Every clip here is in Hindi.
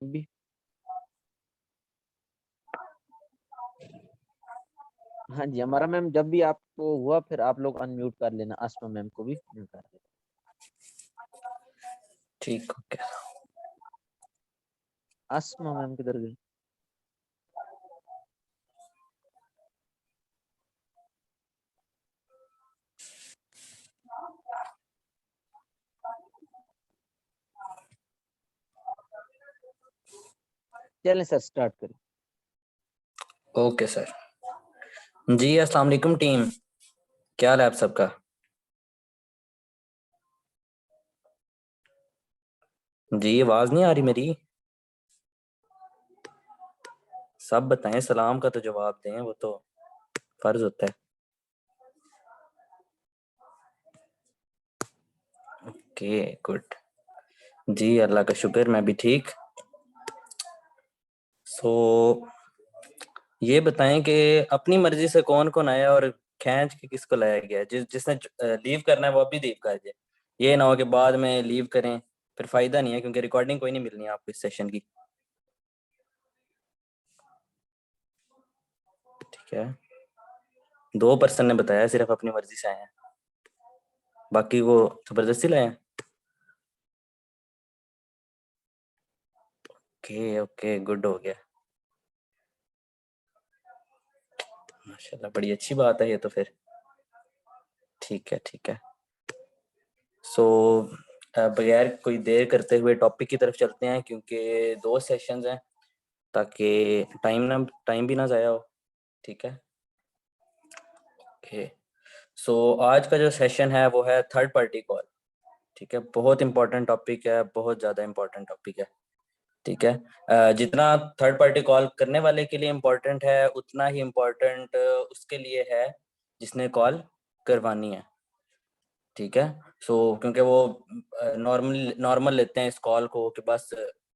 भी। हाँ जी, हमारा मैम जब भी आपको हुआ फिर आप लोग अनम्यूट कर लेना, आसमा मैम को भी म्यूट कर देना। ठीक, ओके। आसमा मैम किधर गई? चलें सर, स्टार्ट करें। Okay sir. जी अस्सलाम वालेकुम टीम, क्या हाल है आप सबका? जी आवाज नहीं आ रही मेरी? सब बताएं, सलाम का तो जवाब दें, वो तो फर्ज होता है। Okay good. जी अल्लाह का शुक्र, मैं भी ठीक। सो ये बताएं कि अपनी मर्जी से कौन कौन आया और खींच के किसको लाया गया? जिसने लीव करना है वो अभी लीव कर दे। ये ना हो कि बाद में लीव करें, फिर फायदा नहीं है, क्योंकि रिकॉर्डिंग कोई नहीं मिलनी है आपको इस सेशन की। ठीक है, 2% ने बताया सिर्फ अपनी मर्जी से आए हैं, बाकी वो जबरदस्ती लाए हैं। ओके ओके, गुड हो गया, माशाल्लाह, बड़ी अच्छी बात है ये तो फिर। ठीक है ठीक है। सो बगैर कोई देर करते हुए टॉपिक की तरफ चलते हैं, क्योंकि 2 सेशंस हैं, ताकि टाइम भी ना ज़ाया हो। ठीक है ओके। सो आज का जो सेशन है वो है थर्ड पार्टी कॉल। ठीक है, बहुत इंपॉर्टेंट टॉपिक है, बहुत ज़्यादा इंपॉर्टेंट टॉपिक है। ठीक है, जितना थर्ड पार्टी कॉल करने वाले के लिए इम्पोर्टेंट है, उतना ही इम्पोर्टेंट उसके लिए है जिसने कॉल करवानी है। ठीक है, सो क्योंकि वो नॉर्मल लेते हैं इस कॉल को कि बस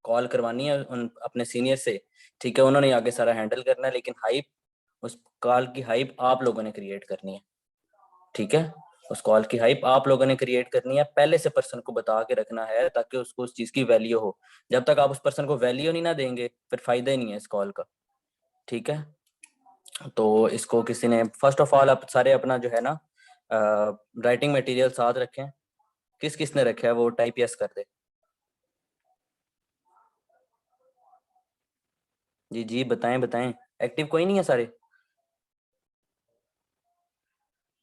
कॉल करवानी है उन अपने सीनियर से। ठीक है, उन्होंने आगे सारा हैंडल करना है, लेकिन हाइप, उस कॉल की हाइप आप लोगों ने क्रिएट करनी है। ठीक है, उस कॉल की हाइप आप लोगों ने क्रिएट करनी है, पहले से पर्सन को बता के रखना है, ताकि उसको उस चीज की वैल्यू हो। जब तक आप उस पर्सन को वैल्यू नहीं ना देंगे, फिर फायदा ही नहीं है इस कॉल का। ठीक है, तो इसको किसी ने फर्स्ट ऑफ ऑल आप सारे अपना जो है ना राइटिंग मटेरियल साथ रखें। किस किस ने रखा है वो टाइप यस कर दे। जी जी बताएं बताएं, एक्टिव कोई नहीं है सारे?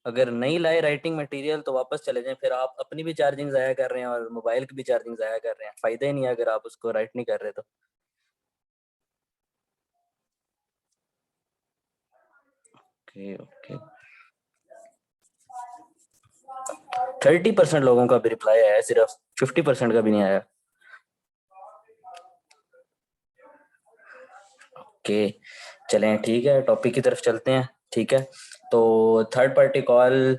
अगर नहीं लाए राइटिंग मटेरियल तो वापस चले जाएं, फिर आप अपनी भी चार्जिंग ज़ाया कर रहे हैं और मोबाइल की भी चार्जिंग ज़ाया कर रहे हैं, फायदा ही नहीं है अगर आप उसको राइट नहीं कर रहे तो। ओके ओके, 30% लोगों का भी रिप्लाई आया है, सिर्फ 50% का भी नहीं आया। ओके चलें, ठीक है, टॉपिक की तरफ चलते हैं। ठीक है, तो थर्ड पार्टी कॉल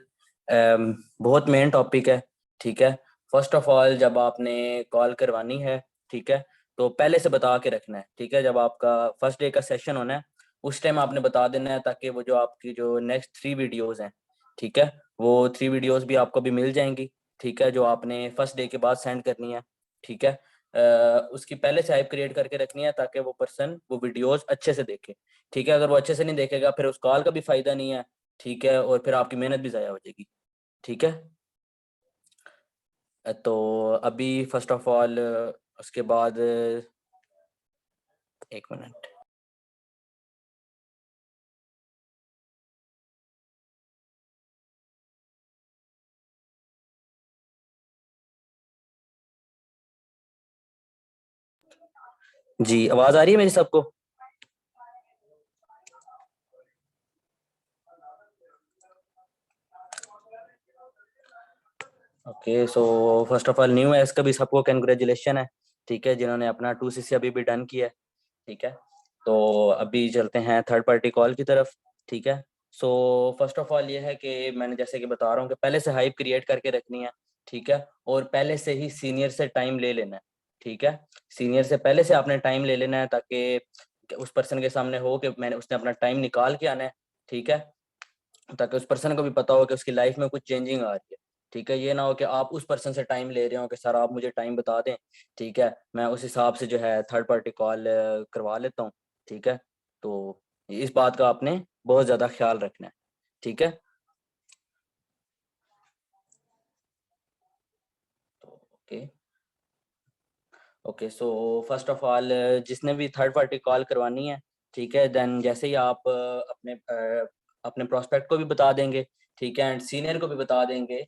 बहुत मेन टॉपिक है। ठीक है, फर्स्ट ऑफ ऑल जब आपने कॉल करवानी है, ठीक है, तो पहले से बता के रखना है। ठीक है, जब आपका फर्स्ट डे का सेशन होना है उस टाइम आपने बता देना है, ताकि वो जो आपकी जो नेक्स्ट 3 वीडियोस हैं, ठीक है, वो 3 वीडियोस भी आपको भी मिल जाएंगी। ठीक है, जो आपने फर्स्ट डे के बाद सेंड करनी है। ठीक है, उसकी पहले से हाइप क्रिएट करके रखनी है, ताकि वो पर्सन वो वीडियोस अच्छे से देखे। ठीक है, अगर वो अच्छे से नहीं देखेगा फिर उस कॉल का भी फायदा नहीं है। ठीक है, और फिर आपकी मेहनत भी ज़ाया हो जाएगी। ठीक है, तो अभी फर्स्ट ऑफ ऑल उसके बाद 1 मिनट। जी आवाज आ रही है मेरी सबको? Okay, so first of all new है इसका भी सबको कंग्रेचुलेशन है। ठीक है, जिन्होंने अपना 2CC अभी भी डन किया है। ठीक है, तो अभी चलते हैं थर्ड पार्टी कॉल की तरफ। ठीक है, सो फर्स्ट ऑफ ऑल ये है कि मैंने जैसे कि बता रहा हूँ कि पहले से हाइप क्रिएट करके रखनी है। ठीक है, और पहले से ही सीनियर से टाइम ले लेना है। ठीक है, सीनियर से पहले से आपने टाइम ले लेना है, ताकि उस पर्सन के सामने हो कि मैंने उसने अपना टाइम निकाल के आना है। ठीक है, ताकि उस पर्सन को भी पता हो कि उसकी लाइफ में कुछ चेंजिंग आ रही है। ठीक है। ये ना हो कि आप उस पर्सन से टाइम ले रहे हो कि सर आप मुझे टाइम बता दें, ठीक है, मैं उस हिसाब से जो है थर्ड पार्टी कॉल करवा लेता हूँ, ठीक है। तो इस बात का आपने बहुत ज़्यादा ख्याल रखना है, ठीक है। तो okay so first of all जिसने भी थर्ड पार्टी कॉल करवानी है, ठीक है, देन जैसे ही आप अपने प्रोस्पेक्ट को भी बता देंगे, ठीक है, एंड सीनियर को भी बता देंगे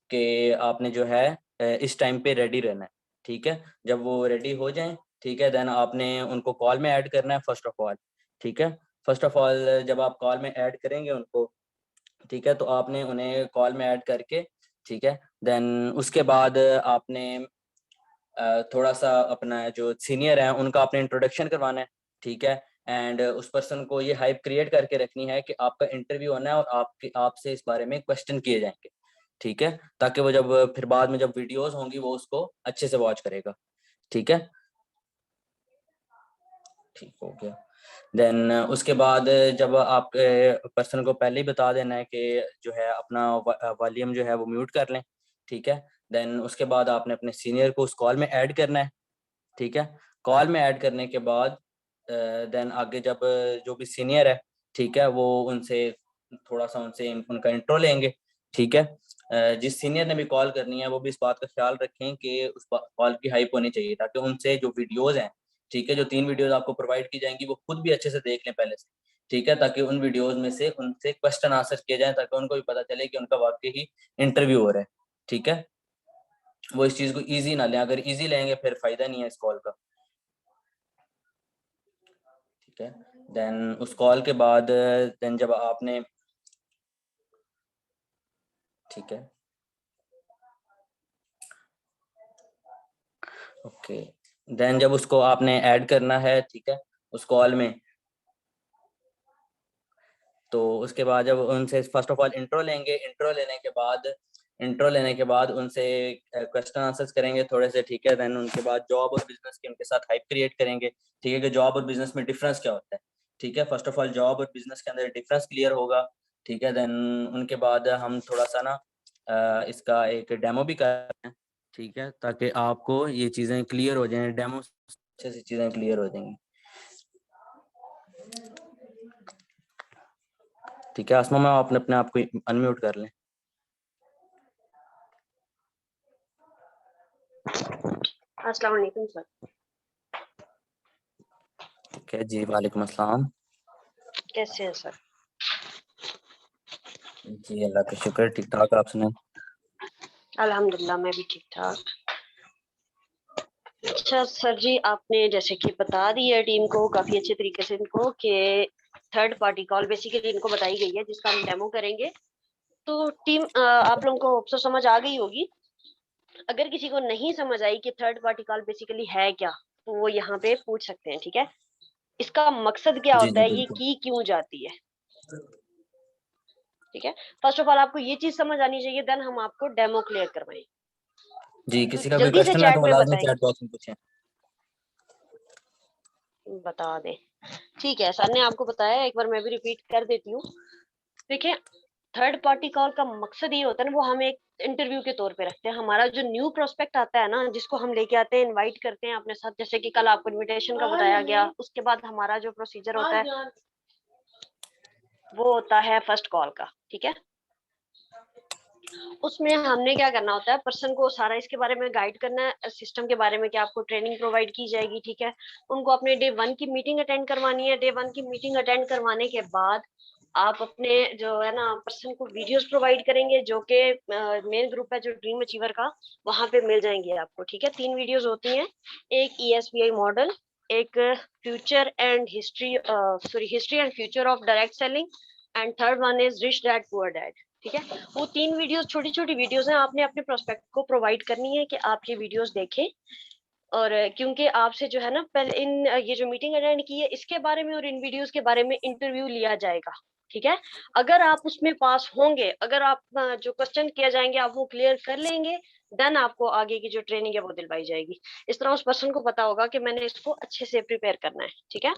कि आपने जो है इस टाइम पे रेडी रहना है, ठीक है। जब वो रेडी हो जाएं, ठीक है, देन आपने उनको कॉल में ऐड करना है फर्स्ट ऑफ ऑल, ठीक है। फर्स्ट ऑफ ऑल जब आप कॉल में ऐड करेंगे उनको, ठीक है, तो आपने उन्हें कॉल में ऐड करके, ठीक है, देन उसके बाद आपने थोड़ा सा अपना जो सीनियर है उनका आपने इंट्रोडक्शन करवाना है, ठीक है, एंड उस पर्सन को ये हाइप क्रिएट करके रखनी है कि आपका इंटरव्यू होना है और आपसे इस बारे में क्वेश्चन किए जाएंगे, ठीक है, ताकि वो जब फिर बाद में जब वीडियोस होंगी वो उसको अच्छे से वॉच करेगा, ठीक है। ठीक हो गया। देन उसके बाद जब आप पर्सन को पहले ही बता देना है कि जो है अपना वॉल्यूम जो है वो म्यूट कर लें, ठीक है। देन उसके बाद आपने अपने सीनियर को उस कॉल में ऐड करना है, ठीक है। कॉल में ऐड करने के बाद देन आगे जब जो भी सीनियर है, ठीक है, वो उनसे थोड़ा सा उनका इंट्रो लेंगे, ठीक है। जिस सीनियर ने भी कॉल करनी है वो भी इस बात का ख्याल रखें कि उस कॉल की हाइप होनी चाहिए, ताकि उनसे जो वीडियोस हैं, ठीक है, जो 3 वीडियोस आपको प्रोवाइड की जाएंगी वो खुद भी अच्छे से देख लें पहले से, ठीक है, ताकि उन वीडियोस में से उनसे क्वेश्चन आंसर किए जाए, ताकि उनको भी पता चले कि उनका वाकई ही इंटरव्यू हो रहा है, ठीक है। वो इस चीज को इजी ना लें, अगर इजी लेंगे फिर फायदा नहीं है इस कॉल का, ठीक है। देन उस कॉल के बाद देन जब आपने, ठीक है, ओके, देन जब उसको आपने ऐड करना है, ठीक है, उस कॉल में, तो उसके बाद जब उनसे फर्स्ट ऑफ ऑल इंट्रो लेंगे, इंट्रो लेने के बाद उनसे क्वेश्चन आंसर्स करेंगे थोड़े से, ठीक है। देन उनके बाद जॉब और बिजनेस के उनके साथ हाइप क्रिएट करेंगे, ठीक है, कि जॉब और बिजनेस में डिफरेंस क्या होता है, ठीक है। फर्स्ट ऑफ ऑल जॉब और बिजनेस के अंदर डिफरेंस क्लियर होगा, ठीक है। देन उनके बाद हम थोड़ा सा ना इसका एक डेमो भी कर रहे हैं, ठीक है, ताकि आपको ये चीज़ें क्लियर हो जाएं, डेमो अच्छे से चीज़ें क्लियर हो जाएंगी, ठीक है। आसमा में आपने अपने आप को अनम्यूट कर लें। अस्सलाम वालेकुम सर। ठीक है जी, वालेकुम अस्सलाम। कैसे हैं सर? जी अल्लाह का शुक्र, ठीक ठाक, आप सुनाएं। अल्हम्दुलिल्लाह मैं भी ठीक ठाक। अच्छा सर जी, आपने जैसे कि बता दी है टीम को काफी अच्छे तरीके से इनको कि थर्ड पार्टी कॉल बेसिकली इनको बताई गई है जिसका हम डेमो करेंगे। तो टीम आप लोगों को तो समझ आ गई होगी। अगर किसी को नहीं समझ आई कि थर्ड पार्टी कॉल बेसिकली है क्या, तो वो यहाँ पे पूछ सकते हैं, ठीक है। इसका मकसद क्या जी होता जी है, ये बिल्कुल। की क्यों जाती है, ठीक है। फर्स्ट ऑफ ऑल आपको ये चीज समझ आनी चाहिए, देन हम आपको डेमो क्लियर करवाएं। जी तो किसी का कोई जल्दी से क्वेश्चन है तो चैट वो में लाजमी बताएं, चैट बॉक्स में पूछें। बता दें। ठीक है, सर ने आपको बताया, एक बार मैं भी रिपीट कर देती हूँ। देखिए, थर्ड पार्टी कॉल का मकसद ये होता है ना, वो हम एक इंटरव्यू के तौर पे रखते हैं। हमारा जो न्यू प्रोस्पेक्ट आता है ना, जिसको हम लेके आते हैं, इनवाइट करते हैं अपने साथ, जैसे कि कल आपको इनविटेशन का बताया गया, उसके बाद हमारा जो प्रोसीजर होता है वो होता है फर्स्ट कॉल का, ठीक है। उसमें हमने क्या करना होता है, पर्सन को सारा इसके बारे में गाइड करना है, सिस्टम के बारे में, कि आपको ट्रेनिंग प्रोवाइड की जाएगी, ठीक है। उनको अपने डे 1 की मीटिंग अटेंड करवानी है। डे 1 की मीटिंग अटेंड करवाने के बाद आप अपने जो है ना पर्सन को वीडियोस प्रोवाइड करेंगे, जो कि मेन ग्रुप है जो ड्रीम अचीवर का, वहां पे मिल जाएंगे आपको, ठीक है। 3 वीडियोस होती हैं, एक ESBI मॉडल, एक future and history and future of direct selling, and third one is rich dad poor dad, ठीक है। वो 3 वीडियोस छोटी छोटी वीडियोस हैं, आपने अपने प्रोस्पेक्ट को प्रोवाइड करनी है कि आप ये वीडियोस देखें। और क्योंकि आपसे जो है ना पहले ये जो मीटिंग अटेंड की है इसके बारे में और इन वीडियोस के बारे में इंटरव्यू लिया जाएगा, ठीक है। अगर आप उसमें पास होंगे, अगर आप जो क्वेश्चन किया जाएंगे आप वो क्लियर कर लेंगे, देन आपको आगे की जो ट्रेनिंग है वो दिलवाई जाएगी। इस तरह उस पर्सन को पता होगा कि मैंने इसको अच्छे से प्रिपेयर करना है, ठीक है।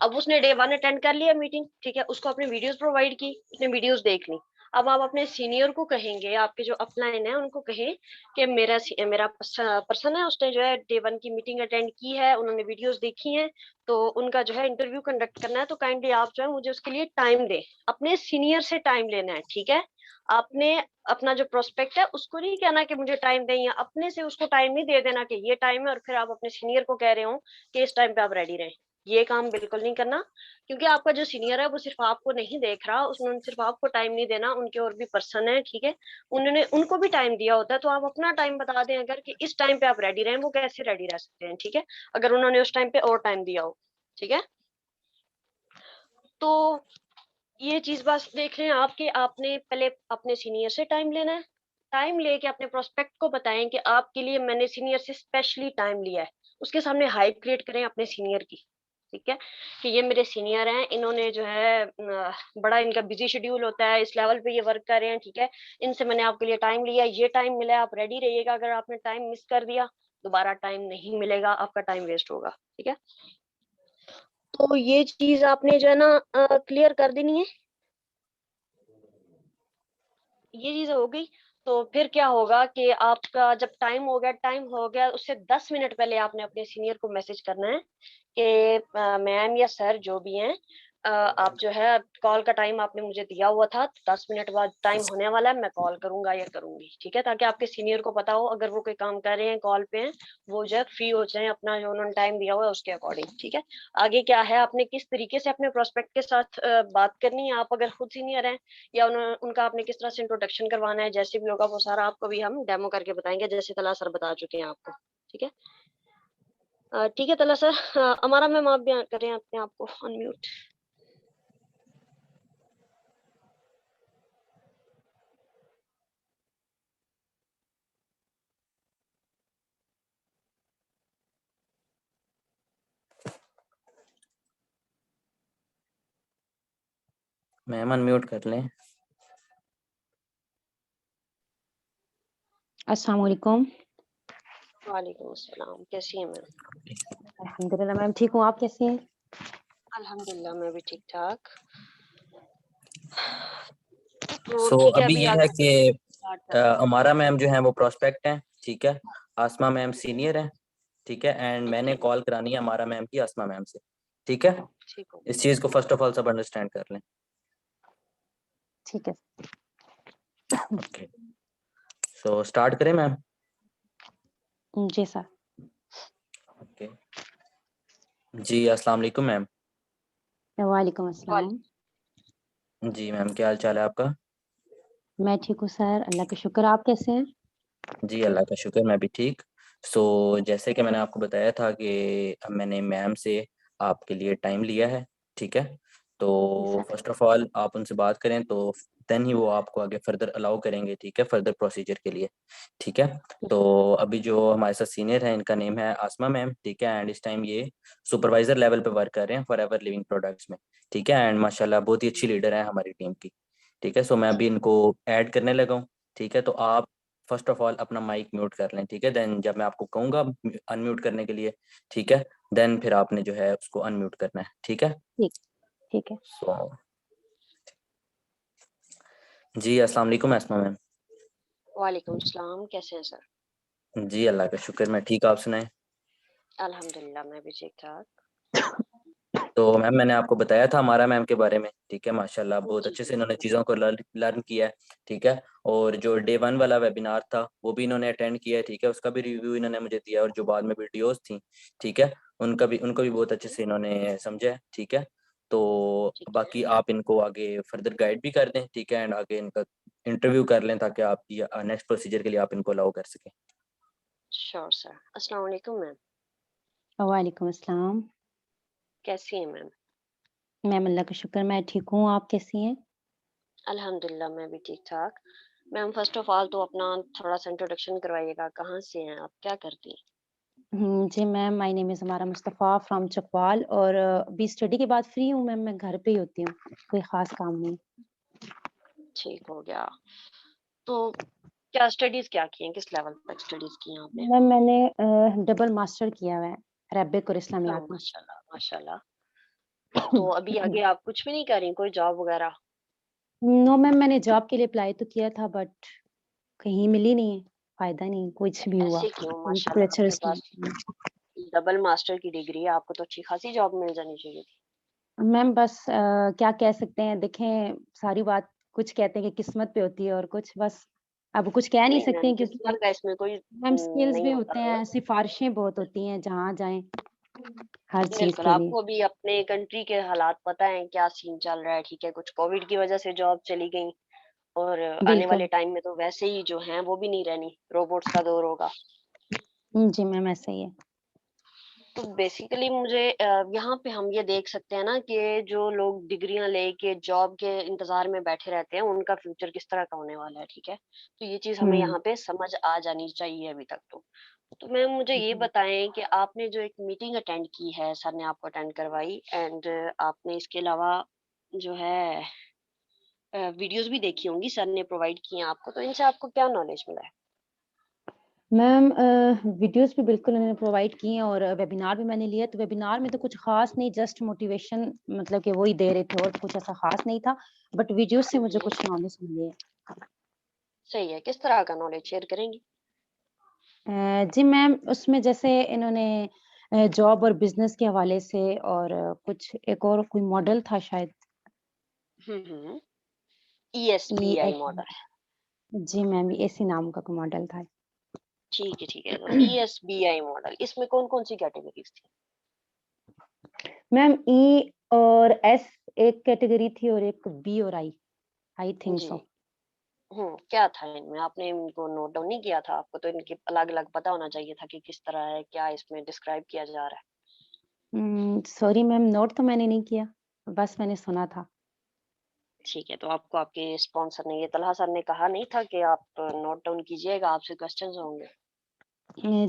अब उसने डे 1 अटेंड कर लिया मीटिंग, ठीक है, उसको अपनी वीडियोस प्रोवाइड की, उसने वीडियोस देख ली। अब आप अपने सीनियर को कहेंगे, आपके जो अपलाइन है उनको कहें कि मेरा पर्सन है, उसने जो है डे 1 की मीटिंग अटेंड की है, उन्होंने वीडियोस देखी हैं, तो उनका जो है इंटरव्यू कंडक्ट करना है, तो काइंडली आप जो है मुझे उसके लिए टाइम दें। अपने सीनियर से टाइम लेना है, ठीक है। आपने अपना जो प्रोस्पेक्ट है उसको नहीं कहना कि मुझे टाइम दें, या अपने से उसको टाइम नहीं दे देना कि ये टाइम है और फिर आप अपने सीनियर को कह रहे हो कि इस टाइम पे आप रेडी रहें। ये काम बिल्कुल नहीं करना, क्योंकि आपका जो सीनियर है वो सिर्फ आपको नहीं देख रहा, उसने सिर्फ आपको टाइम नहीं देना, उनके और भी पर्सन है, ठीक है, उन्होंने उनको भी टाइम दिया होता है, तो आप अपना टाइम बता दें अगर कि इस टाइम पे आप रेडी रहें। वो कैसे रेडी रह सकते हैं, ठीक है, अगर उन्होंने उस टाइम पे और टाइम दिया हो, ठीक है। तो ये चीज बस देख लें आपके, आपने पहले अपने सीनियर से टाइम लेना है, टाइम लेके अपने प्रोस्पेक्ट को बताएं कि आपके लिए मैंने सीनियर से स्पेशली टाइम लिया है, उसके सामने हाइप क्रिएट करें अपने सीनियर की, ठीक है, कि ये मेरे सीनियर हैं, इन्होंने जो है बड़ा इनका बिजी शेड्यूल होता है, इस लेवल पे ये वर्क कर रहे हैं, ठीक है, इनसे मैंने आपके लिए टाइम लिया, ये टाइम मिला है, आप रेडी रहिएगा, अगर आपने टाइम मिस कर दिया दोबारा टाइम नहीं मिलेगा, आपका टाइम वेस्ट होगा, ठीक है। तो ये चीज आपने जो है ना क्लियर कर देनी है, ये चीज हो गई। तो फिर क्या होगा कि आपका जब टाइम हो गया उससे 10 मिनट पहले आपने अपने सीनियर को मैसेज करना है कि मैम या सर जो भी हैं, आप जो है कॉल का टाइम आपने मुझे दिया हुआ था, 10 मिनट बाद टाइम होने वाला है, मैं कॉल करूंगा या करूंगी, ठीक है, ताकि आपके सीनियर को पता हो अगर वो कोई काम कर रहे हैं कॉल पे हैं, वो जो है फ्री हो जाए अपना जो उन्होंने टाइम दिया हुआ है उसके अकॉर्डिंग, ठीक है। आगे क्या है, आपने किस तरीके से अपने प्रोस्पेक्ट के साथ बात करनी है, आप अगर खुद सीनियर हैं या उनका आपने किस तरह से इंट्रोडक्शन करवाना है, जैसे भी होगा वो सारा आपको भी हम डेमो करके बताएंगे, जैसे तला सर बता चुके हैं आपको, ठीक है। ठीक है तला सर, हमारा मैम आप भी करें अपने आप को अनम्यूट। मैम अनम्यूट कर लें। अस्सलाम वालेकुम। वालेकुम अस्सलाम, कैसी हैं मैम? अल्हम्दुलिल्लाह मैम ठीक हूँ, आप कैसी हैं? अल्हम्दुलिल्लाह मैं भी ठीक ठाक। तो सो ठीक है, अभी अभी ये है आगे कि स्टार्ट करते हैं। हमारा मैम जो है वो प्रोस्पेक्ट है, ठीक है, आसमा मैम सीनियर है, ठीक है, एंड मैंने कॉल करानी है हमारा मैम की आसमा मैम से, ठीक है। ठीक हो इस चीज को फर्स्ट ऑफ ऑल सब अंडरस्टैंड कर लें। ठीक है। ओके, सो स्टार्ट करें मैम। जी सर। ओके जी, अस्सलाम वालेकुम मैम। वालेकुम अस्सलाम। जी मैम, क्या हाल चाल है आपका? मैं ठीक हूँ सर, अल्लाह का शुक्र। आप कैसे हैं? जी अल्लाह का शुक्र, मैं भी ठीक। सो जैसे कि मैंने आपको बताया था कि अब मैंने मैम से आपके लिए टाइम लिया है, ठीक है। तो जी सर। फर्स्ट ऑफ ऑल आप उनसे बात करें तो देन ही वो आपको आगे फर्दर अलाउ करेंगे, ठीक है, फर्दर प्रोसीजर के लिए, ठीक है। तो अभी जो हमारे साथ सीनियर है इनका नेम है आसमा मैम, ठीक है, एंड इस टाइम ये सुपरवाइजर लेवल पे वर्क कर रहे हैं फॉर एवर लिविंग प्रोडक्ट्स में, ठीक है, एंड माशाल्लाह बहुत ही अच्छी लीडर है हमारी टीम की, ठीक है। सो मैं अभी इनको ऐड करने लगा हूँ, ठीक है। तो आप फर्स्ट ऑफ ऑल अपना माइक म्यूट कर लें, ठीक है, देन जब मैं आपको कहूँगा अनम्यूट करने के लिए, ठीक है, देन फिर आपने जो है उसको अनम्यूट करना है, ठीक है। ठीक ठीक है। सो जी अस्सलाम वालेकुम आसमा मैम। वालेकुम अस्सलाम, कैसे हैं सर? जी अल्लाह का शुक्र, मैं ठीक, आप सुनाएं। अल्हम्दुलिल्लाह मैं भी ठीक ठाक। तो मैम मैंने आपको बताया था हमारा मैम के बारे में, ठीक है, माशाल्लाह बहुत जी अच्छे से इन्होंने बिल्कुल। चीज़ों को लर्न किया है, ठीक है। और जो डे 1 वाला वेबिनार था वो भी इन्होंने अटेंड किया है, ठीक है, उसका भी रिव्यू इन्होंने मुझे दिया, और जो बाद में वीडियोस थी, ठीक है, उनको भी बहुत अच्छे से इन्होंने समझा है, ठीक है। तो ठीक है, बाकी आप इनको आगे फर्दर गाइड भी कर दें, ठीक है, एंड आगे इनका इंटरव्यू कर लें ताकि आप नेक्स्ट प्रोसीजर के लिए आप इनको अलाउ कर सकें। Sure sir. अस्सलाम वालेकुम मैम, वालेकुम अस्सलाम। कैसी हैं मैम? मैम अल्लाह का शुक्र, मैं ठीक हूँ, आप कैसी हैं? अल्हम्दुलिल्लाह मैं भी ठीक ठाक। मैम फर्स्ट ऑफ ऑल तो अपना थोड़ा सा इंट्रोडक्शन करवाइएगा, कहाँ से हैं आप, क्या करती हैं? जी मैम, माय नेम इज़ हमारा मुस्तफ़ा फ्रॉम चकवाल, और अभी स्टडी के बाद फ्री हूँ मैम, मैं घर पे ही होती हूँ, कोई ख़ास काम नहीं। ठीक हो गया। तो क्या स्टडीज क्या की हैं, किस लेवल तक स्टडीज की हैं आपने? मैम मैंने डबल मास्टर किया हुआ है अरबिक और ओह इस्लामियात में। माशाल्लाह माशाल्लाह। तो अभी आगे आप कुछ भी नहीं कर रही, कोई जॉब वगैरह? नो मैम, मैंने जॉब के लिए अप्लाई तो किया था बट कहीं मिली नहीं है, फ़ायदा नहीं, कुछ भी हुआ। ऐसे क्यों? माशाल्लाह आपके फ्रेशर्स पास डबल मास्टर की डिग्री है, आपको तो अच्छी खासी जॉब मिल जानी चाहिए थी। मैम बस क्या कह सकते हैं, देखें सारी बात कुछ कहते हैं कि किस्मत पे होती है और कुछ बस अब कुछ कह नहीं नहीं सकते मैम, हैं क्योंकि किस्मत का इसमें कोई मैम स्किल्स नहीं भी होता। होते हैं, सिफ़ारिशें बहुत होती हैं जहाँ जाएँ, हर चीज़ बिल्कुल, के लिए। आपको भी अपने कंट्री के हालात पता हैं, क्या सीन चल रहा है, ठीक है? कुछ कोविड की वजह से जॉब चली गई और आने वाले बिल्कुल। टाइम में तो वैसे ही जो हैं वो भी नहीं रहनी, रोबोट्स का दौर होगा। जी मैम, ऐसा ही है। तो बेसिकली मुझे यहाँ पे हम ये देख सकते हैं ना कि जो लोग डिग्रियां लेके जॉब के इंतजार में बैठे रहते हैं उनका फ्यूचर किस तरह का होने वाला है, ठीक है? तो ये चीज हमें हुँ। यहाँ पे समझ आ जानी चाहिए अभी तक तो मैम मुझे ये बताएं कि आपने जो एक मीटिंग अटेंड की है, सर ने आपको अटेंड करवाई एंड आपने इसके अलावा जो है वीडियोस भी देखी होंगी, सर ने प्रोवाइड की हैं आपको, तो इनसे आपको क्या नॉलेज मिला है? मैम वीडियोज़ भी बिल्कुल उन्होंने प्रोवाइड की हैं और वेबिनार भी मैंने लिया, तो वेबिनार में तो कुछ ख़ास नहीं, जस्ट मोटिवेशन मतलब कि वो ही दे रहे थे और कुछ ऐसा ख़ास नहीं था, बट वीडियोज़ से मुझे हम्म, कुछ नॉलेज मिली है। सही है, किस तरह का नॉलेज शेयर करेंगी? जी मैम, उसमें जैसे इन्होंने जॉब और बिज़नेस के हवाले से और कुछ एक और कोई मॉडल था शायद हम्म, ई ESBI एस मॉडल। जी मैम, इसी नाम का कोई मॉडल था। ठीक है, तो ESBI मॉडल, इसमें कौन कौन सी कैटेगरीज थी? मैम ई और एस एक कैटेगरी थी और एक बी और आई थिंक जी। सो। क्या था इनमें? आपने इनको नोट डाउन नहीं किया था? आपको तो इनके अलग-अलग पता होना चाहिए था कि किस तरह है, क्या इसमें डिस्क्राइब किया जा रहा है। सॉरी मैम, नोट तो मैंने नहीं किया, बस मैंने सुना था। ठीक है, तो आपको आपके स्पॉन्सर ने, ये तलहा सर ने कहा नहीं था कि आप नोट डाउन कीजिएगा, आपसे क्वेश्चंस होंगे?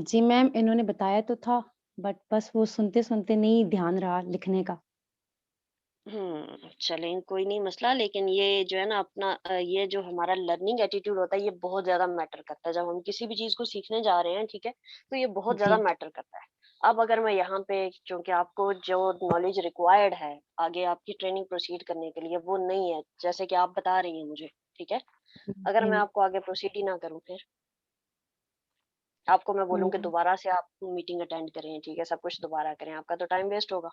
जी मैम, इन्होंने बताया तो था, बट बस वो सुनते-सुनते नहीं ध्यान रहा लिखने का। चलें कोई नहीं मसला, लेकिन ये जो है ना अपना ये जो हमारा लर्निंग एटीट्यूड होता है, ये बहुत ज़्यादा मैटर करता है। जब हम किसी भी चीज़ को सीखने जा रहे हैं, ठीक है? तो ये बहुत ज़्यादा जी, मैटर करता है। अब अगर मैं यहाँ पे चूँकि आपको जो नॉलेज रिक्वायर्ड है, आगे आपकी ट्रेनिंग प्रोसीड करने के लिए, वो नहीं है, जैसे कि आप बता रही हैं मुझे, ठीक है? अगर जी मैं मैम। आपको आगे प्रोसीड ही ना करूँ फिर? आपको मैं बोलूँ कि हुँ, दोबारा से आप मीटिंग अटेंड करें, ठीक है? सब कुछ दोबारा करें, आपका तो टाइम वेस्ट होगा।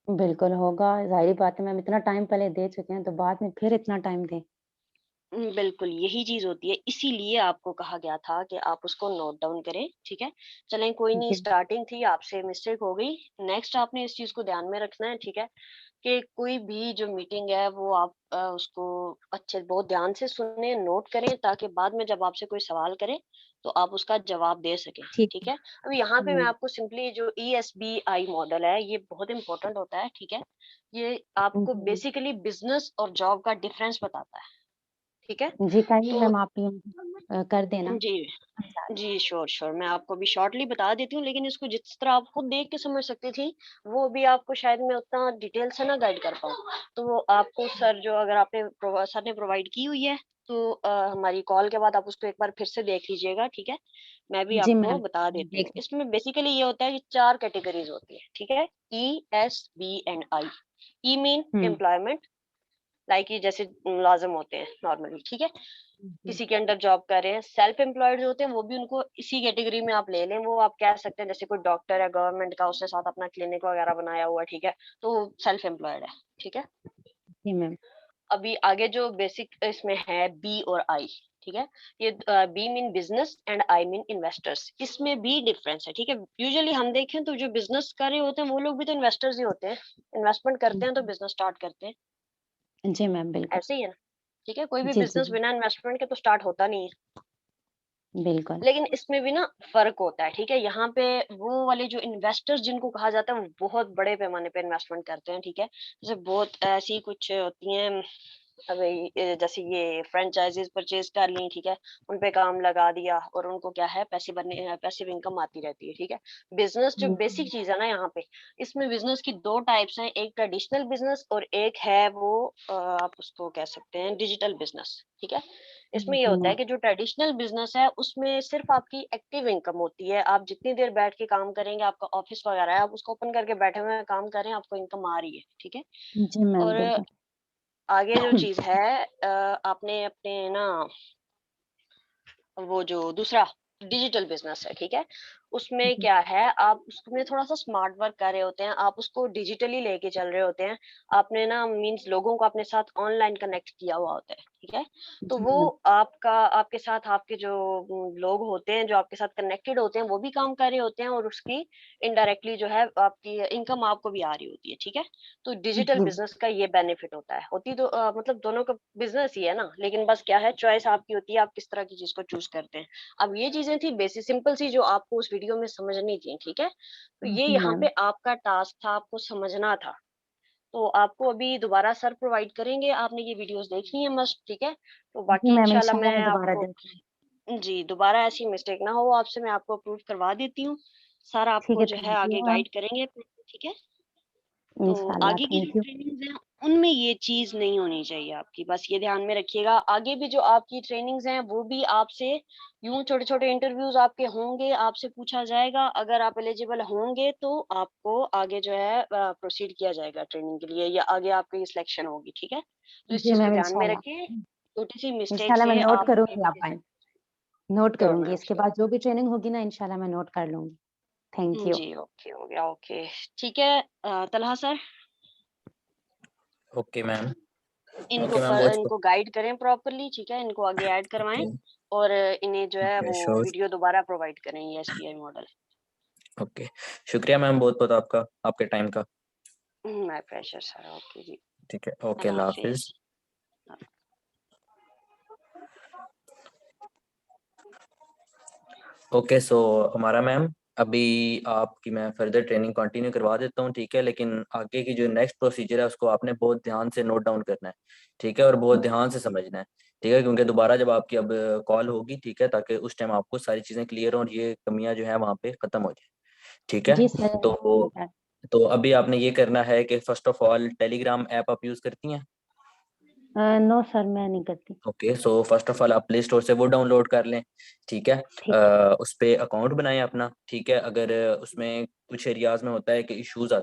बिल्कुल होगा, ज़ाहिर-सी बात है मैम इतना टाइम पहले दे चुके हैं, तो बाद में फिर इतना टाइम दें। बिल्कुल, यही चीज़ होती है, इसीलिए आपको कहा गया था कि आप उसको नोट डाउन करें, ठीक है? चलें कोई नहीं, जी, स्टार्टिंग थी, आपसे मिस्टेक हो गई। नेक्स्ट आपने इस चीज़ को ध्यान में रखना है, ठीक है? कि कोई भी जो मीटिंग है वो आप उसको अच्छे बहुत ध्यान से सुनें, नोट करें ताकि बाद में जब आपसे कोई सवाल करे, तो आप उसका जवाब दे सकें, ठीक ठीक है। है? अब यहाँ पे मैं हुँ, आपको सिंपली जो ESBI मॉडल है, ये बहुत इम्पोर्टेंट होता है, ठीक है? ये आपको जी, बेसिकली बिज़नेस और जॉब का डिफरेंस बताता है, ठीक है? जी कहिए तो मैम आप ये कर देना। जी, समझा जी, श्योर, मैं आपको अभी शॉर्टली बता देती हूँ, लेकिन इसको जिस तरह आप खुद देख के समझ सकती थी, वो भी आपको शायद मैं उतना डिटेल से ना गाइड कर पाऊँ। तो वो आपको सर जो अगर आपने सर ने प्रोवाइड की हुई है, तो हमारी कॉल के बाद आप उसको एक बार फिर से देख लीजिएगा, ठीक है? मैं भी जी आपको मैम, बता देती देख हूँ। इसमें बेसिकली ये होता है कि 4 कैटेगरीज़ होती है, ठीक है? E, S, B and I. E mean हुँ, एम्प्लॉयमेंट, लाइक ये जैसे मुलाज़िम होते हैं नॉर्मली, ठीक है? जी, किसी के अंडर जॉब कर रहे हैं, सेल्फ एम्प्लॉयड जो होते हैं वो भी उनको इसी कैटेगरी में आप ले लें, वो आप कह सकते हैं जैसे कोई डॉक्टर है गवर्नमेंट का, उसने साथ अपना क्लिनिक वगैरह बनाया हुआ है, ठीक है? तो वो सेल्फ एम्प्लॉयड है, ठीक है? जी मैम, अभी आगे जो बेसिक इसमें है बी और आई, ठीक है? ये B mean business and I mean investors, इसमें भी डिफरेंस है, ठीक है? यूजुअली हम देखें तो जो बिजनेस कर रहे होते हैं वो लोग भी तो इन्वेस्टर्स ही होते हैं, इन्वेस्टमेंट करते हैं तो बिजनेस स्टार्ट करते हैं, जी मैम, बिल्कुल। ऐसे ही है ना? ठीक है, कोई भी जी, जी, बिजनेस बिना इन्वेस्टमेंट के तो स्टार्ट होता नहीं है। बिल्कुल। लेकिन इसमें भी ना फ़र्क होता है, ठीक है? यहाँ पे वो वाले जो इन्वेस्टर्स जिनको कहा जाता है, वो बहुत बड़े पैमाने पे इन्वेस्टमेंट करते हैं, ठीक है? जैसे बहुत ऐसी कुछ होती हैं, अभी जैसे ये फ्रैंचाइज़ीज़ परचेज़ कर ली, ठीक है? उन पे काम लगा दिया और उनको क्या है, पैसिव इनकम आती रहती है, ठीक है? बिज़नेस जो हुँ, बेसिक चीज़ है ना यहाँ पे, इसमें बिज़नेस की 2 टाइप्स हैं, एक ट्रेडिशनल बिज़नेस और एक है वो आप उसको कह सकते हैं डिजिटल बिज़नेस, ठीक है? इसमें ये जी होता मैम, है कि जो ट्रेडिशनल बिज़नेस है, उसमें सिर्फ़ आपकी एक्टिव इनकम होती है। आप जितनी देर बैठ के काम करेंगे, आपका ऑफ़िस वग़ैरह है, आप उसको ओपन करके बैठे हुए हैं, काम कर रहे हैं, आपको इनकम आ रही है, ठीक है? जी मैम, और बिल्कुल। आगे जो चीज है आपने अपने ना वो जो दूसरा डिजिटल बिजनेस है, ठीक है, उसमें क्या है, आप उसमें थोड़ा सा स्मार्ट वर्क कर रहे होते हैं, आप उसको डिजिटली लेके चल रहे होते हैं। आपने ना मींस लोगों को अपने साथ ऑनलाइन कनेक्ट किया हुआ होता है, ठीक है। तो जी वो मैम। आपका आपके साथ आपके जो लोग होते हैं जो आपके साथ कनेक्टेड होते हैं वो भी काम कर रहे होते हैं, और उसकी इनडायरेक्टली जो है आपकी इनकम आपको भी आ रही होती है, ठीक है। तो डिजिटल जी बिजनेस का ये बेनिफिट होता है, होती तो मतलब दोनों का बिजनेस ही है ना, लेकिन बस क्या है, चॉइस आपकी होती है, आप किस तरह की चीज को चूज करते हैं। अब ये चीजें थी बेसिक सिंपल सी जो आपको उस वीडियो में समझनी थी, ठीक है। तो ये जी यहाँ मैम। पे आपका टास्क था, आपको समझना था। तो आपको अभी दोबारा सर प्रोवाइड करेंगे, आपने ये वीडियोस देखनी है मस्ट, ठीक है। तो जी बाकी मैम, इंशाल्लाह इंशाल्लाह मैं मैं दोबारा आपको देखूंगी। जी दोबारा ऐसी मिस्टेक ना हो आपसे, मैं आपको अप्रूव करवा देती हूँ। सर ठीक आपको है, जो है थैंक यू आगे मैम। गाइड करेंगे, ठीक है। तो इंशाल्लाह, आगे की जो थैंक यू। ट्रेनिंग्स हैं उनमें ये चीज नहीं होनी चाहिए आपकी, बस ये ध्यान में रखिएगा। आगे भी जो आपकी ट्रेनिंग्स हैं वो भी आपसे यूं छोटे छोटे इंटरव्यूज आपके होंगे, आपसे पूछा जाएगा, अगर आप एलिजिबल होंगे तो आपको आगे जो है प्रोसीड किया जाएगा ट्रेनिंग के लिए, या आगे आपकी सिलेक्शन होगी, ठीक है। तो इस जी चीज को मैम, ध्यान में इंशाल्लाह। रखिए, छोटी सी मिस्टेक इंशाल्लाह मैं से नोट आप कहीं करूंगी भी आप पॉइंट, नोट श्योर करूंगी। मैम इसके श्योर। बाद जो भी ट्रेनिंग होगी ना, इंशाल्लाह मैं नोट कर लूंगी। Thank you. जी ओके, हो गया, ओके। ठीक है तलहा सर, ओके मैम। इनको ओके मैम, बहुत इनको गाइड करें प्रॉपरली, ठीक है, इनको आगे ऐड करवाएं, ओके और इन्हें जो है ओके वो श्योर। वीडियो दोबारा प्रोवाइड करें, ये एसपीआई मॉडल। ओके, शुक्रिया मैम बहुत बहुत आपका, आपके टाइम का। माय प्लेजर सर, ओके जी, ठीक है, ओके, अल्लाह अल्लाह हाफिज। हाफिज। ओके सो हमारा मैम, अभी आपकी मैं फर्दर ट्रेनिंग कंटिन्यू करवा देता हूँ, ठीक है, लेकिन आगे की जो नेक्स्ट प्रोसीजर है उसको आपने बहुत ध्यान से नोट डाउन करना है, ठीक है, और बहुत ध्यान से समझना है, ठीक है, क्योंकि दोबारा जब आपकी अब कॉल होगी, ठीक है, ताकि उस टाइम आपको सारी चीज़ें क्लियर हो और ये कमियां जो है वहाँ पे ख़त्म हो जाए, ठीक है। जी सर। तो अभी आपने ये करना है कि first of all Telegram app आप यूज़ करती हैं? नो सर, मैं नहीं करती। Okay, so first of all आप प्ले स्टोर से वो डाउनलोड कर लें, ठीक है। ठीक है। उस पे अकाउंट बनाएं अपना, ठीक है। अगर उसमें कुछ एरियाज में होता है कि इश्यूज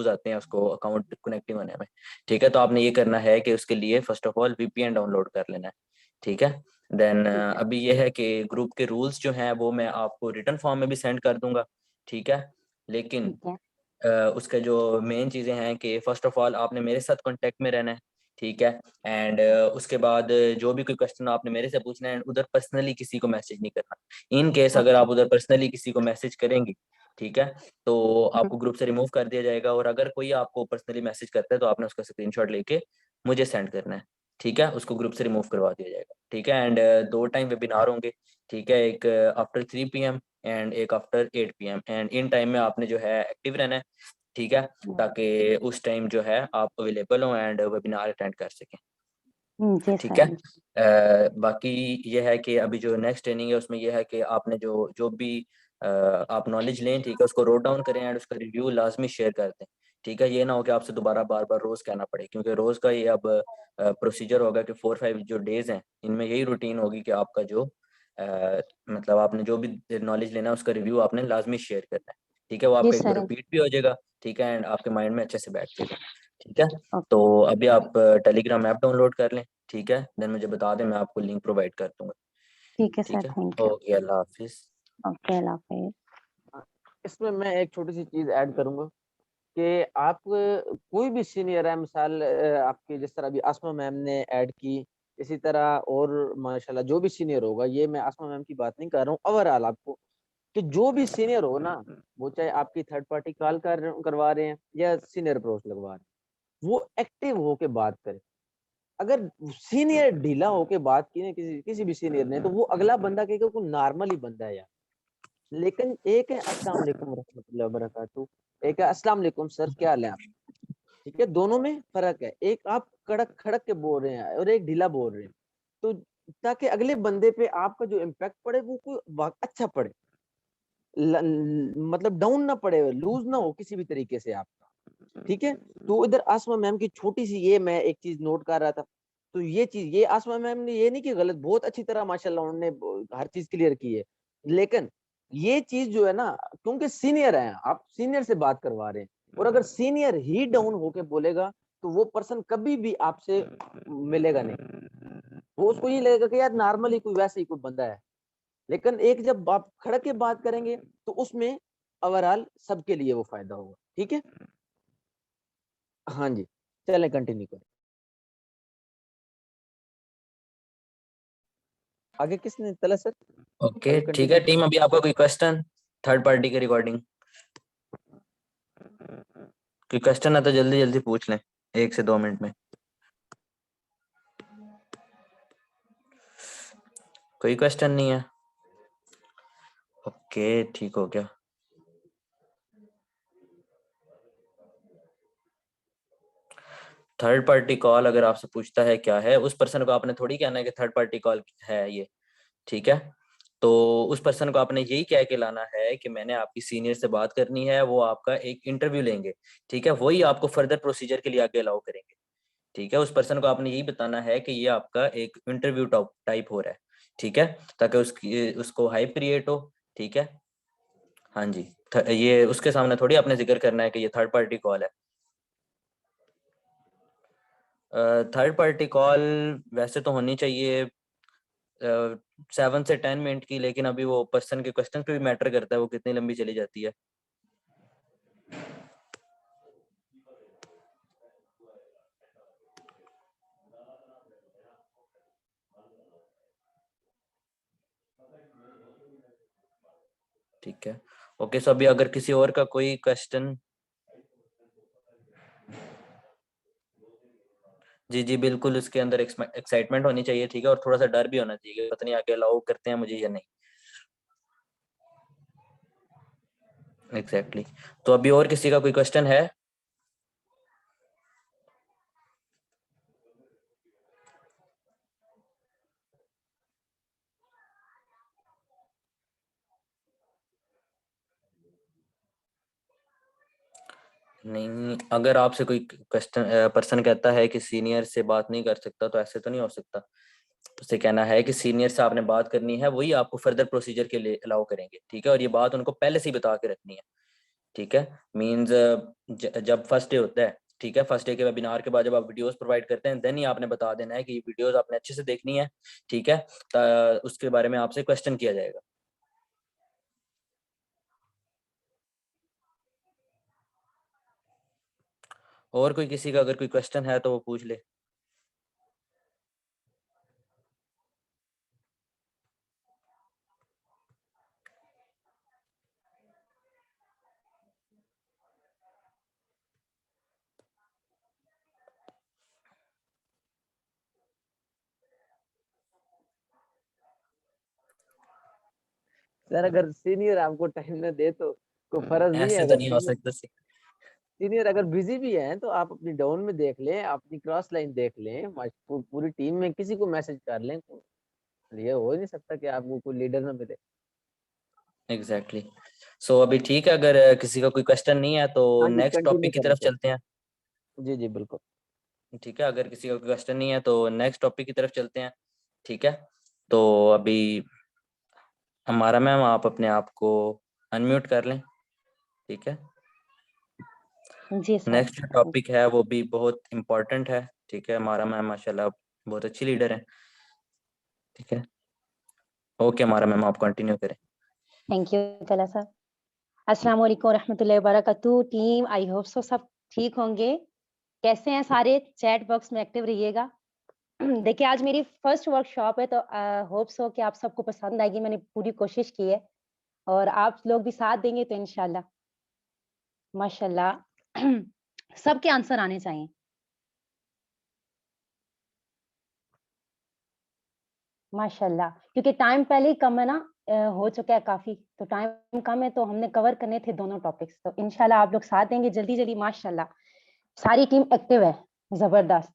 आते हैं उसको अकाउंट कनेक्टिंग होने में, ठीक है, तो आपने ये करना है कि उसके लिए first of all VPN download कर लेना है, ठीक है। देन ठीक है। अभी ये है कि ग्रुप के रूल्स जो हैं वो मैं आपको रिटन फॉर्म में भी सेंड कर दूंगा, ठीक है, लेकिन ठीक है। उसके जो मेन चीज़ें हैं कि फर्स्ट ऑफ ऑल आपने मेरे साथ कांटेक्ट में रहना है, ठीक है, एंड उसके बाद जो भी कोई क्वेश्चन आपने मेरे से पूछना है, उधर पर्सनली किसी को मैसेज नहीं करना। इन केस अगर ओके। आप उधर पर्सनली किसी को मैसेज करेंगी, ठीक है, तो आपको ग्रुप से रिमूव कर दिया जाएगा, और अगर कोई आपको पर्सनली मैसेज करता है तो आपने उसका स्क्रीनशॉट लेके मुझे सेंड करना है, ठीक है, उसको ग्रुप से रिमूव करवा दिया जाएगा, ठीक है। एंड 2 टाइम वेबिनार होंगे, ठीक है, एक आफ्टर 3 PM एंड एक after 8 PM, and in time में आपने जो है एक्टिव रहना है, ठीक है, ताकि उस टाइम जो है आप अवेलेबल हो एंड वेबिनार अटेंड कर सकें, जी ठीक सर। है। बाकी ये है कि अभी जो नेक्स्ट ट्रेनिंग है उसमें ये है कि आपने जो जो भी आप नॉलेज लें, ठीक है, उसको रोट डाउन करें एंड उसका रिव्यू लाजमी शेयर कर दें, ठीक है। ये ना हो कि आपसे दोबारा बार बार रोज कहना पड़े, क्योंकि रोज का ये अब प्रोसीजर होगा कि 4-5 जो डेज हैं इनमें यही रूटीन होगी कि आपका जो मतलब आपने जो भी नॉलेज लेना है उसका रिव्यू आपने लाजमी शेयर करना है, ठीक है, वो जी आपका एक बार सर। रिपीट भी हो जाएगा, ठीक है, एंड आपके माइंड में अच्छे से बैठ जाएगा, ठीक है। ओके। तो अभी आप टेलीग्राम ऐप डाउनलोड कर लें, ठीक है, देन मुझे बता दें, मैं आपको लिंक प्रोवाइड कर दूंगा, ठीक है सर, ठीक है। Thank you. ओके, अल्लाह हाफिज। ओके, अल्लाह हाफिज। इसमें मैं एक छोटी सी चीज ऐड करूंगा कि आप कोई भी सीनियर है, मिसाल आपके जिस तरह अभी आसमा मैम ने ऐड की, इसी तरह और माशाल्लाह जो भी सीनियर होगा, ये मैं आसमा मैम की बात नहीं कर रहा हूँ, ओवरऑल आपको कि जो भी सीनियर हो ना, वो चाहे आपकी थर्ड पार्टी कॉल करवा रहे हैं या सीनियर प्रोस लगवा रहे हैं, वो एक्टिव होके बात करे। अगर सीनियर ढीला होके बात की ना किसी किसी भी सीनियर ने, तो वो अगला बंदा कहेगा कोई नॉर्मल ही बंदा है यार। लेकिन एक है अस्सलाम वालेकुम रहमतुल्लाहि व बरकातहू, एक है अस्सलाम वालेकुम सर क्या हाल है आप, ठीक है, दोनों में फर्क है। एक आप कड़क खड़क के बोल रहे हैं और एक ढीला बोल रहे हैं, तो ताकि अगले बंदे पे आपका जो इम्पैक्ट पड़े वो कोई अच्छा पड़े, मतलब डाउन ना पड़े, लूज ना हो किसी भी तरीके से आपका, ठीक है। तो इधर आसमा मैम की छोटी सी ये मैं एक चीज नोट कर रहा था, तो ये चीज ये आसमा मैम ने ये नहीं कि गलत, बहुत अच्छी तरह माशाल्लाह उन्होंने हर चीज क्लियर की है, लेकिन ये चीज जो है ना, क्योंकि सीनियर है, आप सीनियर से बात करवा रहे हैं, और अगर सीनियर ही डाउन होके बोलेगा तो वो पर्सन कभी भी आपसे मिलेगा नहीं। वो उसको ये लगेगा कि यार नॉर्मल ही कोई वैसे ही कोई बंदा है। लेकिन एक जब आप खड़ के बात करेंगे तो उसमें ओवरऑल सबके लिए वो फायदा होगा। ठीक है, हाँ जी, चलें कंटिन्यू करें। आगे किसने, तला सर? ओके आगे ठीक है कंटिन्यू। टीम, अभी आपका कोई क्वेश्चन थर्ड पार्टी के रिकॉर्डिंग? कोई क्वेश्चन है तो जल्दी जल्दी पूछ लें 1 से 2 मिनट में। कोई क्वेश्चन नहीं है? ओके ठीक हो गया। थर्ड पार्टी कॉल अगर आपसे पूछता है क्या है, उस पर्सन को आपने थोड़ी कहना है कि थर्ड पार्टी कॉल है ये, ठीक है। तो उस पर्सन को आपने यही कह के लाना है कि मैंने आपकी सीनियर से बात करनी है, वो आपका एक इंटरव्यू लेंगे, ठीक है, वही आपको फर्दर प्रोसीजर के लिए आगे अलाउ करेंगे, ठीक है। उस पर्सन को आपने यही बताना है कि ये आपका एक इंटरव्यू टाइप हो रहा है, ठीक है, ताकि उसको हाइप क्रिएट हो, ठीक है। हाँ जी, ये उसके सामने थोड़ी आपने जिक्र करना है कि ये थर्ड पार्टी कॉल है। थर्ड पार्टी कॉल वैसे तो होनी चाहिए 7 से 10 मिनट की, लेकिन अभी वो पर्सन के क्वेश्चन पे भी मैटर करता है वो कितनी लंबी चली जाती है। ठीक है, ओके। सो अभी अगर किसी और का कोई क्वेश्चन, जी जी बिल्कुल, उसके अंदर एक्साइटमेंट होनी चाहिए, ठीक है, और थोड़ा सा डर भी होना चाहिए, पता नहीं आगे अलाउ करते हैं मुझे या नहीं। एग्जैक्टली तो अभी और किसी का कोई क्वेश्चन है? नहीं, अगर आपसे कोई क्वेश्चन पर्सन कहता है कि सीनियर से बात नहीं कर सकता, तो ऐसे तो नहीं हो सकता। उससे कहना है कि सीनियर से आपने बात करनी है, वही आपको फर्दर प्रोसीजर के लिए अलाउ करेंगे, ठीक है, और ये बात उनको पहले से ही बता के रखनी है, ठीक है। मीन्स जब फर्स्ट डे होता है, ठीक है, फर्स्ट डे के वेबिनार के बाद जब आप वीडियोस प्रोवाइड करते हैं, देन ही आपने बता देना है कि ये वीडियोस आपने अच्छे से देखनी है, ठीक है, उसके बारे में आपसे क्वेश्चन किया जाएगा। और कोई किसी का अगर कोई क्वेश्चन है तो वो पूछ ले। सर अगर सीनियर आपको टाइम न दे तो कोई फर्ज नहीं है। ऐसे तो अगर नहीं हो सीनियर सकता। सीनियर अगर बिजी भी हैं तो आप अपनी डाउन में देख लें, अपनी क्रॉस लाइन देख लें, पूरी टीम में किसी को मैसेज कर लें। ये हो ही नहीं सकता कि आपको कोई लीडर ना मिले। एग्जैक्टली सो अभी ठीक है, अगर किसी का कोई क्वेश्चन नहीं है तो हाँ जी, नेक्स्ट कंटिन्यू टॉपिक की करें तरफ सर। चलते हैं। जी जी बिल्कुल। ठीक है, अगर किसी का कोई क्वेश्चन नहीं है तो नेक्स्ट टॉपिक की तरफ चलते हैं, ठीक है। तो अभी हमारा मैम आप अपने आप को अनम्यूट कर लें, ठीक है। जी सर। नेक्स्ट टॉपिक है वो भी बहुत इम्पोर्टेंट है, ठीक है, हमारा मैम माशाल्लाह बहुत अच्छी लीडर है, ठीक है। ओके हमारा मैम आप कंटिन्यू करें। थैंक यू तला सर। अस्सलाम वालेकुम रहमतुल्लाहि व बरकातहू। टीम आई होप सो सब ठीक होंगे। कैसे हैं सारे? चैट बॉक्स में एक्टिव रहिएगा। देखिए आज मेरी फर्स्ट वर्कशॉप है तो होप सो कि आप सबको पसंद आएगी। मैंने पूरी कोशिश की है और आप लोग भी साथ देंगे तो इंशाल्लाह माशाल्लाह सबके आंसर आने चाहिए। माशाल्लाह, क्योंकि टाइम पहले ही कम है ना, हो चुका है काफी, तो टाइम कम है तो हमने कवर करने थे दोनों टॉपिक्स, तो इंशाल्लाह आप लोग साथ देंगे जल्दी जल्दी। माशाल्लाह सारी टीम एक्टिव है, जबरदस्त।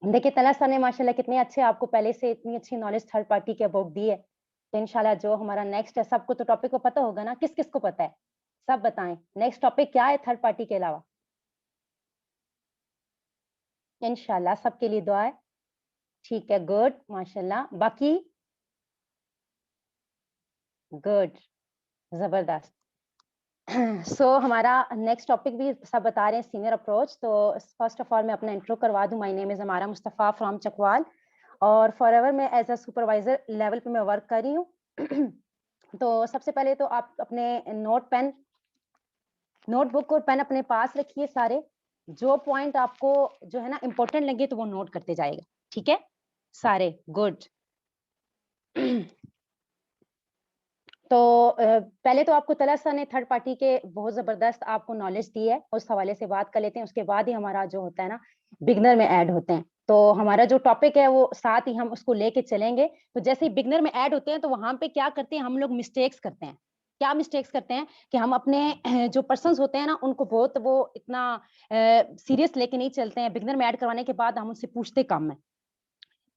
देखिए तला सर ने माशाल्लाह कितने अच्छे आपको पहले से इतनी अच्छी नॉलेज थर्ड पार्टी के अबाउट दी है। तो इंशाल्लाह जो हमारा नेक्स्ट है, सबको तो टॉपिक को पता होगा ना, किस किस को पता है, सब बताएं नेक्स्ट टॉपिक क्या है थर्ड पार्टी के अलावा। इंशाल्लाह सबके लिए दुआ है। ठीक है, गुड, माशाल्लाह। बाकी गुड, जबरदस्त। हमारा नेक्स्ट टॉपिक भी सब बता रहे हैं सीनियर अप्रोच। तो फर्स्ट ऑफ ऑल मैं अपना इंट्रो करवा दूं। माय नेम इज अमारा मुस्तफ़ा फ्रॉम चकवाल और फॉरएवर मैं एज अ सुपरवाइजर लेवल पे मैं वर्क कर रही हूँ। तो सबसे पहले तो आप अपने नोटबुक और पेन अपने पास रखिए। सारे जो पॉइंट आपको जो है ना इम्पोर्टेंट लगे तो वो नोट करते जाएगा, ठीक है सारे? गुड। तो पहले तो आपको तलस्सा ने थर्ड पार्टी के बहुत जबरदस्त आपको नॉलेज दी है, उस हवाले से बात कर लेते हैं। उसके बाद ही हमारा जो होता है ना बिगनर में ऐड होते हैं। तो हमारा जो टॉपिक है वो साथ ही हम उसको लेके चलेंगे। तो जैसे ही बिगनर में ऐड होते हैं तो वहां पे क्या करते हैं हम लोग? मिस्टेक्स करते हैं। क्या मिस्टेक्स करते हैं कि हम अपने जो पर्सन्स होते हैं ना उनको बहुत वो इतना सीरियस लेके नहीं चलते हैं। बिगनर में ऐड करवाने के बाद हम उनसे पूछते कम है।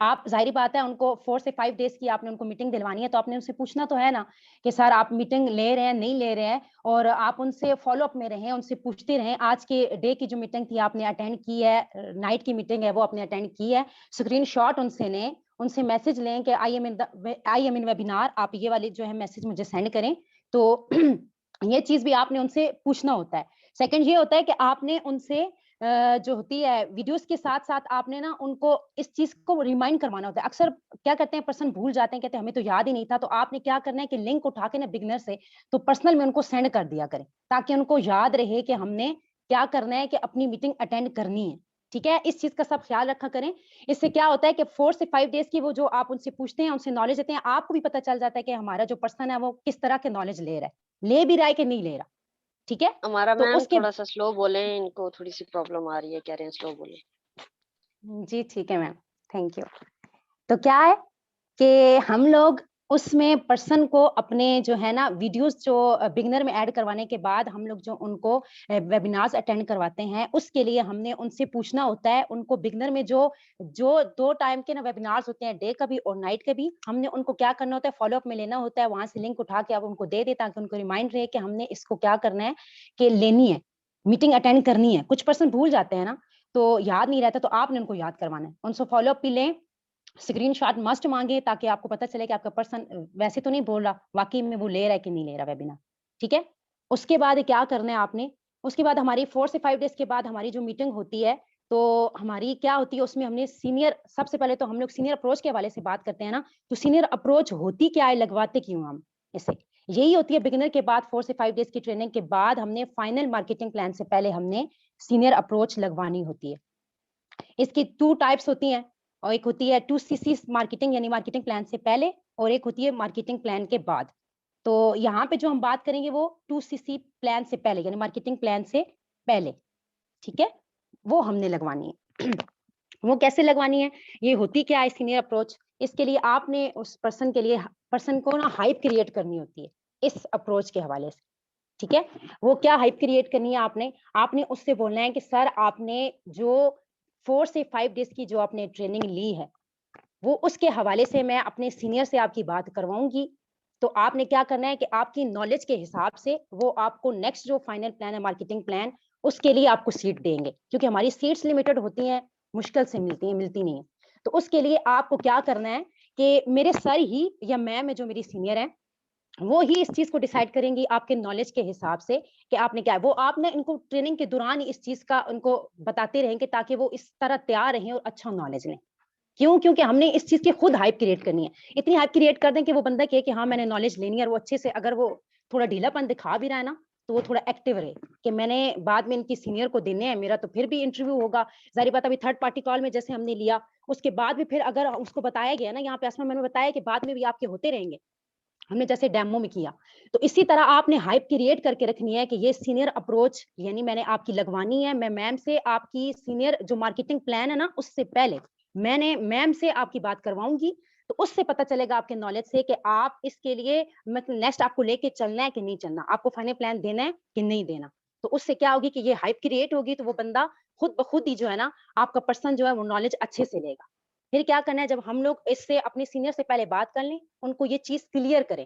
आप जाहिर बात है उनको 4 से 5 डेज की आपने उनको मीटिंग दिलवानी है, तो आपने उनसे पूछना तो है ना कि सर आप मीटिंग ले रहे हैं नहीं ले रहे हैं, और आप उनसे फॉलो अप में रहें, उनसे पूछते रहें। आज के डे की जो मीटिंग थी आपने अटेंड की है, नाइट की मीटिंग है वो आपने अटेंड की है, स्क्रीनशॉट उनसे लें, उनसे मैसेज लें कि आई एम इन वेबिनार, आप ये वाले जो है मैसेज मुझे सेंड करें। तो ये चीज भी आपने उनसे पूछना होता है। सेकंड ये होता है कि आपने उनसे जो होती है वीडियोस के साथ साथ आपने ना उनको इस चीज को रिमाइंड करवाना होता है। अक्सर क्या करते हैं पर्सन भूल जाते हैं, कहते हैं हमें तो याद ही नहीं था। तो आपने क्या करना है कि लिंक उठा के ना बिगनर से तो पर्सनल में उनको सेंड कर दिया करें, ताकि उनको याद रहे कि हमने क्या करना है कि अपनी मीटिंग अटेंड करनी है, ठीक है? इस चीज का सब ख्याल रखा करें। इससे क्या होता है कि 4 से 5 डेज की वो जो आप उनसे पूछते हैं, उनसे नॉलेज देते हैं, आपको भी पता चल जाता है कि हमारा जो पर्सन है वो किस तरह के नॉलेज ले रहा है, ले भी रहा है कि नहीं ले रहा, ठीक है? हमारा तो मैम उसके थोड़ा सा स्लो बोले, इनको थोड़ी सी प्रॉब्लम आ रही है, कह रहे हैं स्लो बोले। जी ठीक है मैम, थैंक यू। तो क्या है कि हम लोग उसमें पर्सन को अपने जो है ना वीडियोस जो बिगनर में ऐड करवाने के बाद हम लोग जो उनको वेबिनार्स अटेंड करवाते हैं, उसके लिए हमने उनसे पूछना होता है। उनको बिगनर में जो जो 2 टाइम के ना वेबिनार्स होते हैं, डे का भी और नाइट का भी, हमने उनको क्या करना होता है फॉलो अप में लेना होता है। वहां से लिंक उठा के आप उनको दे दे ताकि उनको रिमाइंड रहे कि हमने इसको क्या करना है कि लेनी है, मीटिंग अटेंड करनी है। कुछ पर्सन भूल जाते हैं ना, तो याद नहीं रहता, तो आपने उनको याद करवाना है। उनसे फॉलो अप भी लें, स्क्रीनशॉट मस्ट मांगे ताकि आपको पता चले कि आपका पर्सन वैसे तो नहीं बोल रहा, वाकई में वो ले रहा है कि नहीं ले रहा वेबिनार, ठीक है? उसके बाद क्या करना है आपने? उसके बाद हमारी 4 से 5 डेज के बाद हमारी जो मीटिंग होती है, तो हमारी क्या होती है उसमें हमने सीनियर, सबसे पहले तो हम लोग सीनियर अप्रोच के हवाले से बात करते हैं ना। तो सीनियर अप्रोच होती क्या है, लगवाते क्यों हम इसे? यही होती है बिगिनर के बाद 4 से 5 डेज की ट्रेनिंग के बाद हमने फाइनल मार्केटिंग प्लान से पहले हमने सीनियर अप्रोच लगवानी होती है। इसकी 2 टाइप्स होती हैं, और एक होती है 2CC मार्केटिंग यानी मार्केटिंग प्लान से पहले, और एक होती है मार्केटिंग प्लान के बाद। तो यहाँ पे जो हम बात करेंगे वो 2CC प्लान से पहले यानी मार्केटिंग प्लान से पहले, ठीक है? वो हमने लगवानी है। वो कैसे लगवानी है? ये होती क्या है सीनियर अप्रोच? इसके लिए आपने उस पर्सन के लिए पर्सन को ना हाइप क्रिएट करनी होती है इस अप्रोच के हवाले से, ठीक है? वो क्या हाइप क्रिएट करनी है आपने? आपने उससे बोलना है कि सर आपने जो 4 से 5 डेज की जो आपने ट्रेनिंग ली है, वो उसके हवाले से मैं अपने सीनियर से आपकी बात करवाऊंगी। तो आपने क्या करना है कि आपकी नॉलेज के हिसाब से वो आपको नेक्स्ट जो फाइनल प्लान है मार्केटिंग प्लान, उसके लिए आपको सीट देंगे, क्योंकि हमारी सीट्स लिमिटेड होती हैं, मुश्किल से मिलती नहीं है। तो उसके लिए आपको क्या करना है कि मेरे सर ही या मैम जो मेरी सीनियर है वो ही इस चीज को डिसाइड करेंगी आपके नॉलेज के हिसाब से कि आपने क्या है। वो आपने इनको ट्रेनिंग के दौरान इस चीज का उनको बताते रहेंगे ताकि वो इस तरह तैयार रहें और अच्छा नॉलेज लें। क्यों? क्योंकि हमने इस चीज की खुद हाइप क्रिएट करनी है। इतनी हाइप क्रिएट कर दें कि वो बंदा कहे कि हाँ मैंने नॉलेज लेनी है, और वो अच्छे से, अगर वो थोड़ा ढीलापन दिखा भी रहा है ना, तो वो थोड़ा एक्टिव रहे कि मैंने बाद में इनकी सीनियर को देने हैं, मेरा तो फिर भी इंटरव्यू होगा। जाहिर बात अभी थर्ड पार्टी कॉल में जैसे हमने लिया, उसके बाद भी फिर अगर उसको बताया गया ना, यहाँ पे असमा मैंने बताया कि बाद में भी आपके होते रहेंगे, हमने जैसे डेमो में किया। तो इसी तरह आपने हाइप क्रिएट करके रखनी है कि ये सीनियर अप्रोच यानी मैंने आपकी लगवानी है। मैं मैम से आपकी सीनियर जो मार्केटिंग प्लान है ना, उससे पहले मैंने मैम से आपकी बात करवाऊंगी। तो उससे पता चलेगा आपके नॉलेज से कि आप इसके लिए मतलब नेक्स्ट आपको लेके चलना है कि नहीं चलना, आपको फाइनल प्लान देना है कि नहीं देना। तो उससे क्या होगी कि ये हाइप क्रिएट होगी, तो वो बंदा खुद ब खुद ही जो है ना, आपका पर्सन जो है वो नॉलेज अच्छे से लेगा। फिर क्या करना है, जब हम लोग इससे अपने सीनियर से पहले बात कर लें, उनको ये चीज क्लियर करें।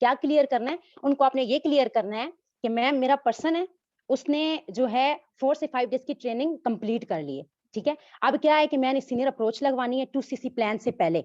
क्या क्लियर करना है उनको? आपने ये क्लियर करना है कि मैम मेरा पर्सन है, उसने जो है 4 से 5 डेज की ट्रेनिंग कंप्लीट कर ली है, ठीक है? अब क्या है कि मैंने सीनियर अप्रोच लगवानी है 2CC प्लान से पहले।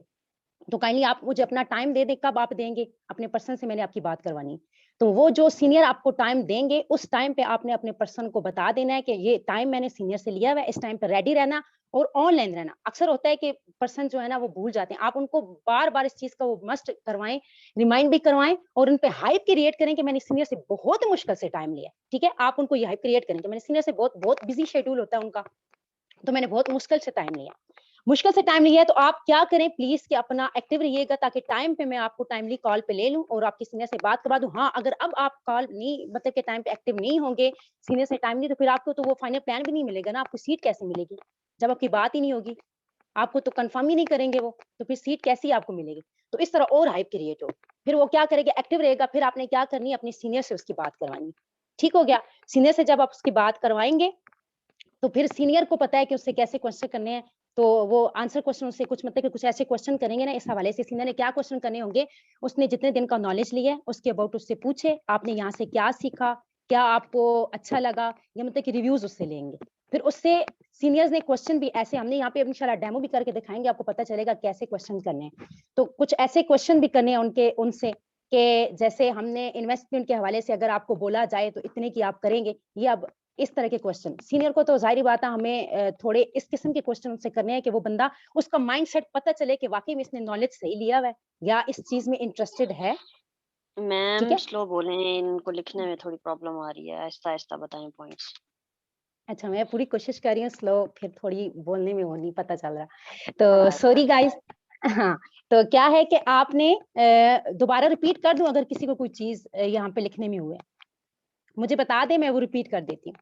तो काइंडली आप मुझे अपना टाइम दे दें, कब आप देंगे, अपने पर्सन से मैंने आपकी बात करवानी है। तो वो जो सीनियर आपको टाइम देंगे, उस टाइम पे आपने अपने पर्सन को बता देना है कि ये टाइम मैंने सीनियर से लिया हुआ है, इस टाइम पे रेडी रहना और ऑनलाइन रहना। अक्सर होता है कि पर्सन जो है ना वो भूल जाते हैं, आप उनको बार-बार इस चीज़ का वो मस्ट करवाएँ, रिमाइंड भी करवाएँ और उन पे हाइप क्रिएट करें कि मैंने सीनियर से बहुत मुश्किल से टाइम लिया है, ठीक है? आप उनको ये हाइप क्रिएट करें कि मैंने सीनियर से बहुत बहुत बिज़ी शेड्यूल होता है उनका, तो मैंने बहुत मुश्किल से टाइम लिया। मुश्किल से टाइम लिया है तो आप क्या करें प्लीज़ कि अपना एक्टिव रहिएगा ताकि टाइम पे मैं आपको टाइमली कॉल पे ले लूँ और आपके सीनियर से बात करवा दूँ। हाँ, अगर अब आप कॉल नहीं मतलब के टाइम पे एक्टिव नहीं होंगे, सीनियर से टाइम नहीं तो फिर आपको तो वो फाइनल प्लान भी नहीं मिलेगा ना, आपको सीट कैसे मिलेगी? जब आपकी बात ही नहीं होगी, आपको तो कन्फर्म ही नहीं करेंगे वो, तो फिर सीट कैसी आपको मिलेगी? तो इस तरह और हाइप क्रिएट हो। फिर वो क्या करेगा एक्टिव रहेगा, फिर आपने क्या करनी है अपने सीनियर से उसकी बात करवानी। ठीक हो गया? सीनियर से जब आप उसकी बात करवाएँगे तो फिर सीनियर को पता है कि उससे कैसे क्वेश्चन करने हैं, तो वो आंसर क्वेश्चन उससे कुछ मतलब कि कुछ ऐसे क्वेश्चन करेंगे ना इस हवाले से सीनियर ने क्या क्वेश्चन करने होंगे, उसने जितने दिन का नॉलेज लिया है, उसके अबाउट उससे पूछे, आपने यहाँ से क्या सीखा, क्या आपको अच्छा लगा, या मतलब कि रिव्यूज़ उससे लेंगे। फिर उससे सीनियर्स ने क्वेश्चन भी ऐसे हमने यहाँ पे इंशाल्लाह डेमो भी करके दिखाएँगे, आपको पता चलेगा कैसे क्वेश्चन करने हैं। तो कुछ ऐसे क्वेश्चन भी करने हैं उनके उनसे कि जैसे हमने इन्वेस्टमेंट के हवाले से अगर आपको बोला जाए तो इतने की आप करेंगे, ये अब इस तरह के क्वेश्चन सीनियर को तो ज़ाहिर बात है हमें थोड़े इस किस्म के क्वेश्चन उनसे करने हैं कि वो बंदा उसका माइंडसेट पता चले कि वाक़ई में इसने नॉलेज सही लिया हुआ है या इस चीज़ में इंटरेस्टेड है, ठीक मैम है? स्लो बोलें, इनको लिखने में थोड़ी प्रॉब्लम आ रही है, आहिस्ता-आहिस्ता बताएँ पॉइंट्स। अच्छा मैं पूरी कोशिश कर रही हूँ स्लो फिर थोड़ी बोलने में वो नहीं पता चल रहा। तो हाँ, सॉरी गाइस हाँ, तो क्या है कि आपने दोबारा रिपीट कर दूँ अगर किसी को कोई चीज़ यहाँ पे लिखने में हुए? मुझे बता दें मैं वो रिपीट कर देती हूँ।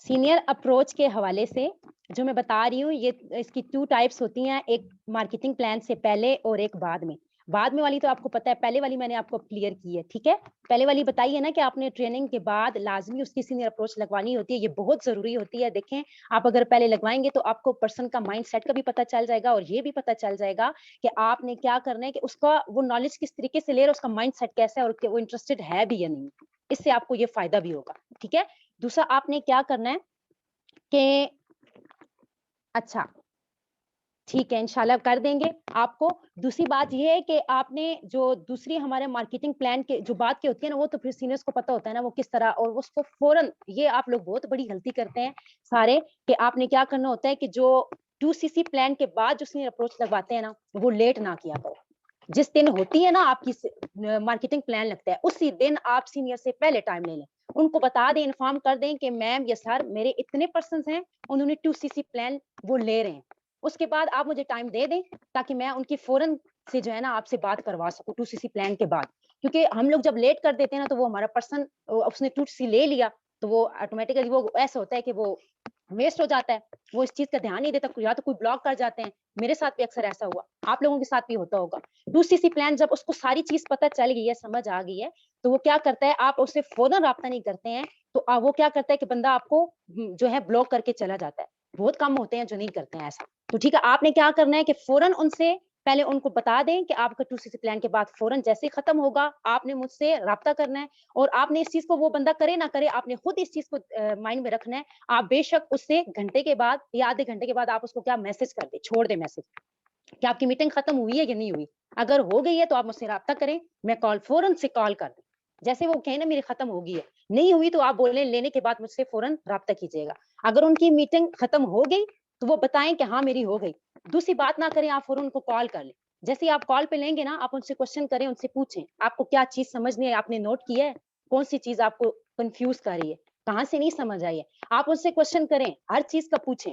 सीनियर अप्रोच के हवाले से जो मैं बता रही हूँ ये इसकी 2 टाइप्स होती हैं, एक मार्केटिंग प्लान से पहले और एक बाद में। बाद में वाली तो आपको पता है, पहले वाली मैंने आपको क्लियर की है, ठीक है? पहले वाली बताई है ना कि आपने ट्रेनिंग के बाद लाज़मी उसकी सीनियर अप्रोच लगवानी होती है, ये बहुत ज़रूरी होती है। देखें, आप अगर पहले लगवाएँगे तो आपको पर्सन का माइंडसेट का भी पता चल जाएगा और ये भी पता चल जाएगा कि आपने क्या करना है कि उसका वो नॉलेज किस तरीके से ले रहा है, उसका माइंडसेट कैसा है और कि वो इंटरेस्टेड है भी या नहीं। इससे आपको ये फ़ायदा भी होगा, ठीक है? दूसरा आपने क्या करना है कि अच्छा, ठीक है, इंशाल्लाह कर देंगे आपको। दूसरी बात ये है कि आपने जो दूसरी हमारे मार्केटिंग प्लान के जो बात की होती है ना, वो तो फिर सीनियर्स को पता होता है ना, वो किस तरह और उसको फ़ौरन ये आप लोग बहुत बड़ी गलती करते हैं सारे कि आपने क्या करना होता है कि जो 2सीसी प्लान के बाद जो सीनियर अप्रोच लगवाते हैं ना, वो लेट ना किया करो। जिस दिन होती है ना आपकी मार्केटिंग प्लान लगता है, उसी दिन आप सीनियर से पहले टाइम ले लें। उनको बता दें, इन्फॉर्म कर दें कि मैम या सर मेरे इतने पर्सन्स हैं, उन्होंने 2सीसी प्लान वो ले रहे हैं। उसके बाद आप मुझे टाइम दे दें ताकि मैं उनकी फ़ौरन से जो है ना आपसे बात करवा सकूँ 2सीसी प्लान के बाद। क्योंकि हम लोग जब लेट कर देते हैं ना तो वो हमारा पर्सन उसने 2सी ले लिया, तो वो ऑटोमेटिकली वो ऐसा होता है कि वो वेस्ट हो जाता है। वो इस चीज़ का ध्यान नहीं देता, या तो कोई ब्लॉक कर जाते हैं। मेरे साथ भी अक्सर ऐसा हुआ, आप लोगों के साथ भी होता होगा। 2सीसी प्लान जब उसको सारी चीज़ पता चल गई है, समझ आ गई है, तो वो क्या करता है आप उससे फ़ौरन राब्ता नहीं करते हैं, तो वो क्या करता है कि बंदा आपको जो है ब्लॉक करके चला जाता है। बहुत कम होते हैं जो नहीं करते हैं ऐसा। तो ठीक है, आपने क्या करना है कि फ़ौरन उनसे पहले उनको बता दें कि आपका 2सीसी प्लान के बाद फ़ौरन जैसे ही खत्म होगा, आपने मुझसे राब्ता करना है और आपने इस चीज़ को वो बंदा करे ना करे, आपने खुद इस चीज़ को माइंड में रखना है। आप बेशक उससे घंटे के बाद या आधे घंटे के बाद आप उसको क्या मैसेज कर दें, छोड़ दें मैसेज कि आपकी मीटिंग खत्म हुई है या नहीं हुई। अगर हो गई है तो आप मुझसे राब्ता करें, मैं कॉल फ़ौरन से कॉल कर दूँ। जैसे वो कहें ना मेरी खत्म हो गई है, नहीं हुई तो आप बोलें लेने के बाद मुझसे फ़ौरन राब्ता कीजिएगा। अगर उनकी मीटिंग खत्म हो गई, तो वो बताएँ कि हाँ मेरी हो गई। दूसरी बात ना करें, आप फ़ौरन उनको कॉल कर लें। जैसे ही आप कॉल पे लेंगे ना, आप उनसे क्वेश्चन करें, उनसे पूछें, आपको क्या चीज़ समझनी है, आपने नोट किया है? कौन-सी चीज़ आपको कन्फ्यूज़ कर रही है? कहाँ से नहीं समझ आई है? आप उनसे क्वेश्चन करें, हर चीज़ का पूछें।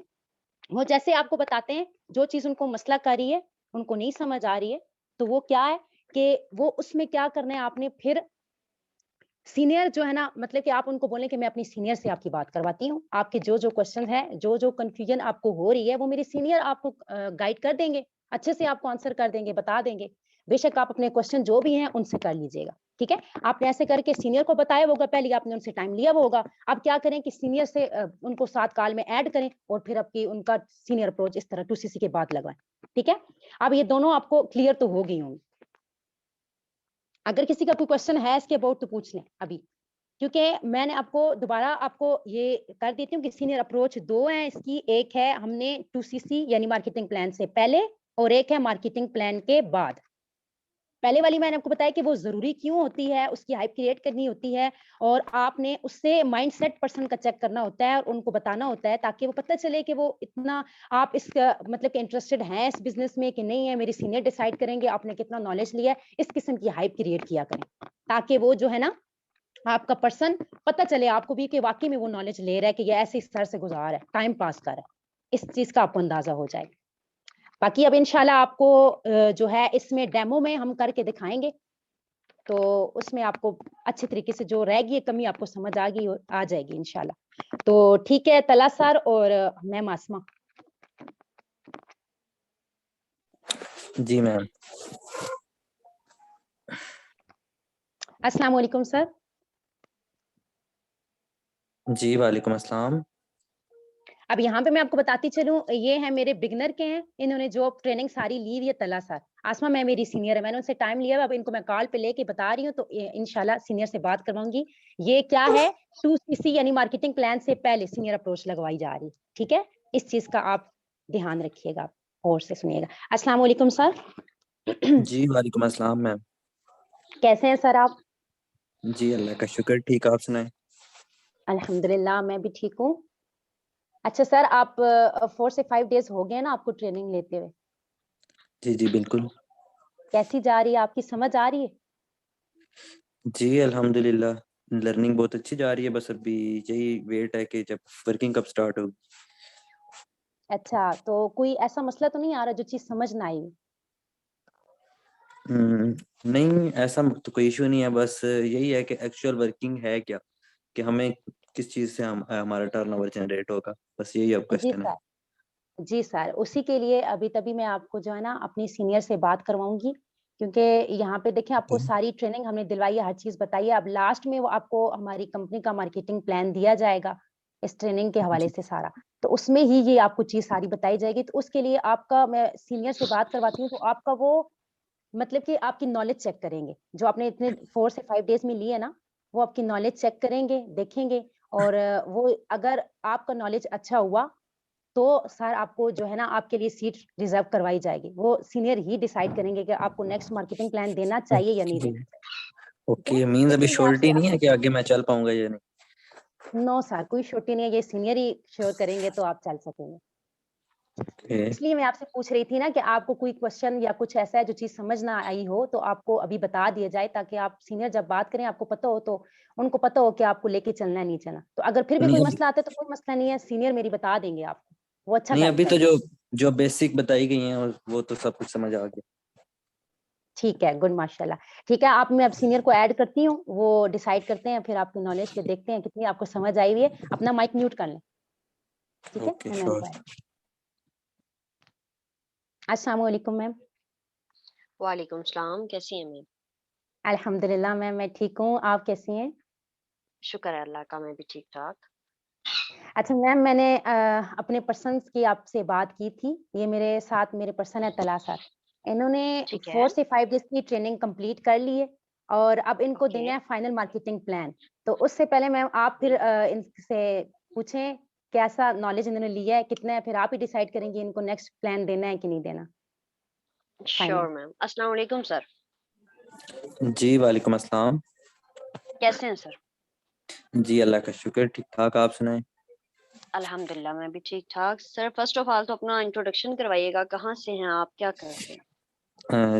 वो जैसे आपको बताते हैं, जो चीज़ उनको मसला कर रही है, उनको नहीं समझ आ रही है, तो वो क्या है कि वो उसमें क्या करना है आपने फिर सीनियर जो है ना मतलब कि आप उनको बोलें कि मैं अपनी सीनियर से आपकी बात करवाती हूँ। आपके जो-जो क्वेश्चन हैं, जो-जो कन्फ्यूजन आपको हो रही है, वो मेरे सीनियर आपको गाइड कर देंगे। अच्छे से आपको आंसर कर देंगे, बता देंगे। बेशक आप अपने क्वेश्चन जो भी हैं, उनसे कर लीजिएगा, ठीक है? आपने ऐसे करके सीनियर को बताया होगा, पहले आपने उनसे टाइम लिया हुआ होगा। अब क्या करें कि सीनियर से उनको साथ कॉल में ऐड करें और फिर आपकी उनका सीनियर अप्रोच इस तरह 2सीसी के बाद लगवाएँ, ठीक है? अब ये दोनों आपको क्लियर तो हो गई होंगी। अगर किसी का कोई क्वेश्चन है इसके अबाउट तो पूछ लें अभी। क्योंकि मैंने आपको दोबारा आपको ये कर देती हूँ कि सीनियर अप्रोच 2 हैं इसकी। एक है हमने 2CC यानी मार्केटिंग प्लान से पहले, और एक है मार्केटिंग प्लान के बाद। पहले वाली मैंने आपको बताया कि वो ज़रूरी क्यों होती है, उसकी हाइप क्रिएट करनी होती है, और आपने उससे माइंडसेट पर्सन का चेक करना होता है और उनको बताना होता है, ताकि वो पता चले कि वो इतना आप इस मतलब कि इंटरेस्टेड हैं इस बिज़नेस में कि नहीं है। मेरे सीनियर डिसाइड करेंगे आपने कितना नॉलेज लिया है, इस किस्म की हाइप क्रिएट किया करें, ताकि वो जो है ना आपका पर्सन पता चले आपको भी कि वाक़ई में वो नॉलेज ले रहा है कि ये ऐसे इस तरह से गुज़ार रहा है, टाइम पास कर रहा है। इस चीज़ का आपको अंदाज़ा हो जाए। बाकी अब इंशाल्लाह आपको जो है इसमें डेमो में हम करके दिखाएँगे, तो उसमें आपको अच्छे तरीके से जो रह गई है कमी आपको समझ आ जाएगी इंशाल्लाह। तो ठीक है तला सर और मैम आसमा। जी मैम। अस्सलाम वालेकुम सर। जी वालेकुम अस्सलाम। अब यहाँ पे मैं आपको बताती चलूँ, ये हैं मेरे बिगिनर के हैं, इन्होंने जो ट्रेनिंग सारी ली हुई है तला सर। आसमा मैम मेरी सीनियर है, मैंने उनसे टाइम लिया है, अब इनको मैं कॉल पे लेके बता रही हूँ, तो इंशाल्लाह सीनियर से बात करवाऊंगी। ये क्या है 2CC यानी मार्केटिंग प्लान से पहले सीनियर अप्रोच लगवाई जा रही है, ठीक है? इस चीज़ का आप ध्यान रखिएगा और से सुनिएगा। अस्सलाम वालेकुम सर। जी वालेकुम अस्सलाम मैम। कैसे हैं सर आप? जी अल्लाह का शुक्र, ठीक, आप सुनाएं। अल्हम्दुलिल्लाह मैं भी ठीक हूँ। अच्छा सर, आप 4 से 5 डेज़ हो गए ना आपको ट्रेनिंग लेते हुए? जी जी बिल्कुल। कैसी जा रही है? आपकी समझ आ रही है? जी अल्हम्दुलिल्लाह लर्निंग बहुत अच्छी जा रही है, बस अभी यही वेट है कि जब वर्किंग कब स्टार्ट होगी। अच्छा, तो कोई ऐसा मसला तो नहीं आ रहा जो चीज़ समझ ना आई हो? नहीं ऐसा तो कोई इशू नहीं है, बस यही है कि एक्चुअल वर्किंग है क्या, कि हमें किस चीज़ से हमारा टर्नओवर जनरेट होगा, बस यही अब जी क्वेश्चन है। सर। जी सर, उसी के लिए अभी तभी मैं आपको जो है ना अपनी सीनियर से बात करवाऊँगी, क्योंकि यहाँ पे देखिए आपको सारी ट्रेनिंग हमने दिलवाई है, हर चीज़ बताई है। अब लास्ट में वो आपको हमारी कंपनी का मार्केटिंग प्लान दिया जाएगा, इस ट्रेनिंग के हवाले जी से सारा। तो उसमें ही ये आपको चीज़ सारी बताई जाएगी। तो उसके लिए आपका मैं सीनियर से बात करवाती हूँ, तो आपका वो मतलब कि आपकी नॉलेज चेक करेंगे। जो आपने इतने 4 से 5 डेज़ में ली है ना, वो आपकी नॉलेज चेक करेंगे, देखेंगे, और वो अगर आपका नॉलेज अच्छा हुआ, तो सर आपको जो है ना आपके लिए सीट रिज़र्व करवाई जाएगी। वो सीनियर ही डिसाइड करेंगे कि आपको नेक्स्ट मार्केटिंग प्लान देना चाहिए या नहीं ओके। देना चाहिए, ठीक है? ओके मींस अभी इसलिए मैं श्योरिटी आपसे नहीं है कि आगे मैं चल पाऊंगा या नहीं। नो सर, कोई छुट्टी नहीं है, ये सीनियर ही श्योर करेंगे तो आप चल सकेंगे। ओके। इसलिए मैं आपसे पूछ रही थी ना कि आपको कोई क्वेश्चन या कुछ ऐसा है जो चीज़ समझ ना आई हो, तो आपको अभी बता दिया जाए, ताकि आप सीनियर जब बात करें आपको पता हो, तो उनको पता हो कि आपको लेके चलना है, नहीं चलना। तो अगर फिर भी नहीं कोई अभी, मसला आता है तो कोई मसला नहीं है, सीनियर मेरी बता देंगे आपको। वो अच्छा नहीं गाइड अभी कर तो जो देंगे। जो बेसिक बताई गई हैं वो तो सब कुछ समझ आ गया। ठीक है, गुड माशाल्लाह। ठीक है, आप मैं अब सीनियर को ऐड करती हूँ, वो डिसाइड करते हैं, फिर आपकी नॉलेज पे देखते हैं कितनी आपको समझ आई हुई है। अपना माइक म्यूट कर लें, ठीक है? ओके मैं मैम श्योर। को ऐड अस्सलाम वालेकुम मैम। वालेकुम सलाम, कैसी हैं मैम? अल्हम्दुलिल्लाह मैम मैं ठीक हूँ, आप कैसी हैं? शुक्र है अल्लाह का, मैं भी ठीक-ठाक। अच्छा मैम, मैंने अपने पर्सन्स की आपसे बात की थी। ये मेरे साथ मेरे पर्सन है तला सर। इन्होंने ठीक 4 है, से 5 डेज़ की ट्रेनिंग कंप्लीट कर ली है, और अब इनको ओके। देना है फाइनल मार्केटिंग प्लान। तो उससे पहले मैम आप फिर इनसे पूछें कैसा नॉलेज इन्होंने लिया है, कितना है, फिर आप ही डिसाइड करेंगे इनको नेक्स्ट प्लान देना है कि नहीं देना फाइनल। Sure ma'am. अस्सलाम वालेकुम सर, जी वालेकुम अस्सलाम। कैसे हैं सर? जी अल्लाह का शुक्र, ठीक ठाक, आप सुनाएं। अल्हम्दुलिल्लाह मैं भी ठीक-ठाक। सर फर्स्ट ऑफ ऑल तो अपना इंट्रोडक्शन करवाइएगा, कहाँ से हैं आप, क्या करते हैं?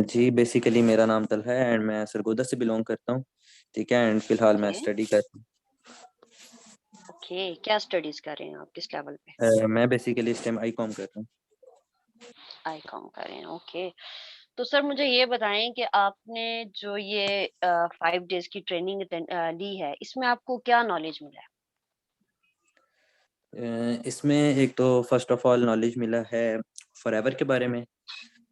जी बेसिकली मेरा नाम तलहा है एंड मैं सरगोदा से बिलोंग करता हूँ, ठीक है, एंड फिलहाल मैं ओके, स्टडी कर ओके। क्या स्टडीज़ कर रहे हैं आप, किस लेवल पे? मैं बेसिकली इस टाइम आई कॉम कर रहा हूँ। आईकॉम कर रहे हैं, ओके। तो सर मुझे ये बताएँ कि आपने जो ये 5 डेज़ की ट्रेनिंग ली है, इसमें आपको क्या नॉलेज मिला है? इसमें एक तो फर्स्ट ऑफ ऑल नॉलेज मिला है फॉरएवर के बारे में,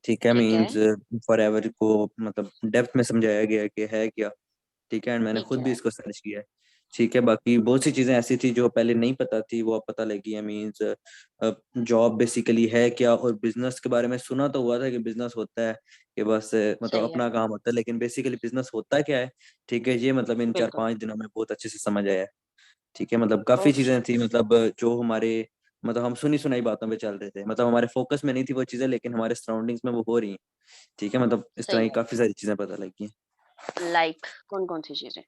ठीक है, ठीक है, मींस फॉरएवर को मतलब डेप्थ में समझाया गया कि है क्या, ठीक है, एंड मैंने ठीक खुद भी है, इसको सर्च किया है, ठीक है। बाकी बहुत सी चीजें ऐसी थी जो पहले नहीं पता थी, वो अब पता लगी है। मीन्स जॉब बेसिकली है क्या, और बिजनेस के बारे में सुना तो हुआ था कि बिजनेस होता है कि बस मतलब सही है, अपना काम होता है, लेकिन बेसिकली बिजनेस होता क्या है, ठीक है, ये मतलब इन बिल्कुल। 4-5 दिनों में बहुत अच्छे से समझ आया है। ठीक है, मतलब काफी ओके, चीजें थी, मतलब जो हमारे मतलब हम सुनी सुनाई बातों पे चल रहे थे, मतलब हमारे फोकस में नहीं थी वो चीजें, लेकिन हमारे सराउंडिंग्स में वो हो रही हैं। ठीक है, मतलब इस तरह सही की है। काफी सारी चीजें पता लगी हैं। लाइक कौन-कौन सी चीज़ें?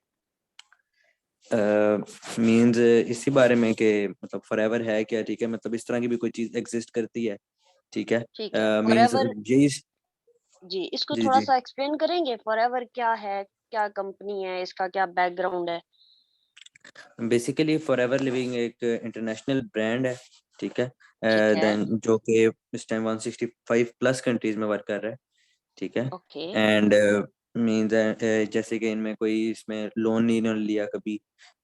मीन्स इसी बारे में कि मतलब फॉरएवर है क्या, ठीक है, मतलब इस तरह की भी कोई चीज एग्जिस्ट करती है। ठीक है, ठीक है, मीन्स फॉरएवर यही। जी, इसको जी जी। थोड़ा-सा एक्सप्लेन करेंगे? फॉरएवर क्या है? क्या कंपनी है? इसका क्या बैकग्राउंड है? बेसिकली फॉरएवर लिविंग एक इंटरनेशनल ब्रांड है। ठीक है, ठीक है, देन जो कि इस टाइम 165 प्लस कंट्रीज में वर्क कर रहा है। ठीक है, ओके, एंड मीन्स जैसे कि इनमें कोई इसमें लोन नहीं इन्होंने लिया कभी।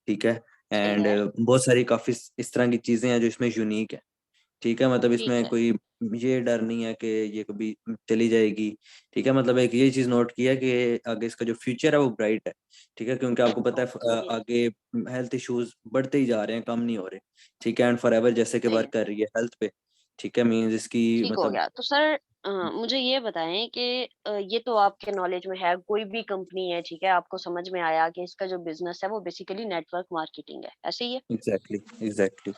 ठीक है, सही एंड है, बहुत सारी काफी इस तरह की चीजें हैं जो इसमें यूनिक है। ठीक है, मतलब ठीक इसमें है, कोई ये डर नहीं है कि ये कभी चली जाएगी। ठीक है, मतलब एक ये चीज नोट किया कि आगे इसका जो फ्यूचर है वो ब्राइट है। ठीक है, क्योंकि आपको पता है ओके, आगे हेल्थ इश्यूज बढ़ते ही जा रहे हैं, कम नहीं हो रहे। ठीक है, एंड फॉरएवर जैसे कि सही वर्क है, कर रही है हेल्थ पे। ठीक है, मीन्स इसकी ठीक हो मतलब गया। तो सर मुझे ये बताएँ कि ये तो आपके नॉलेज में है, कोई भी कंपनी है, ठीक है, आपको समझ में आया कि इसका जो बिज़नेस है वो बेसिकली नेटवर्क मार्केटिंग है, ऐसे ही है? Exactly exactly.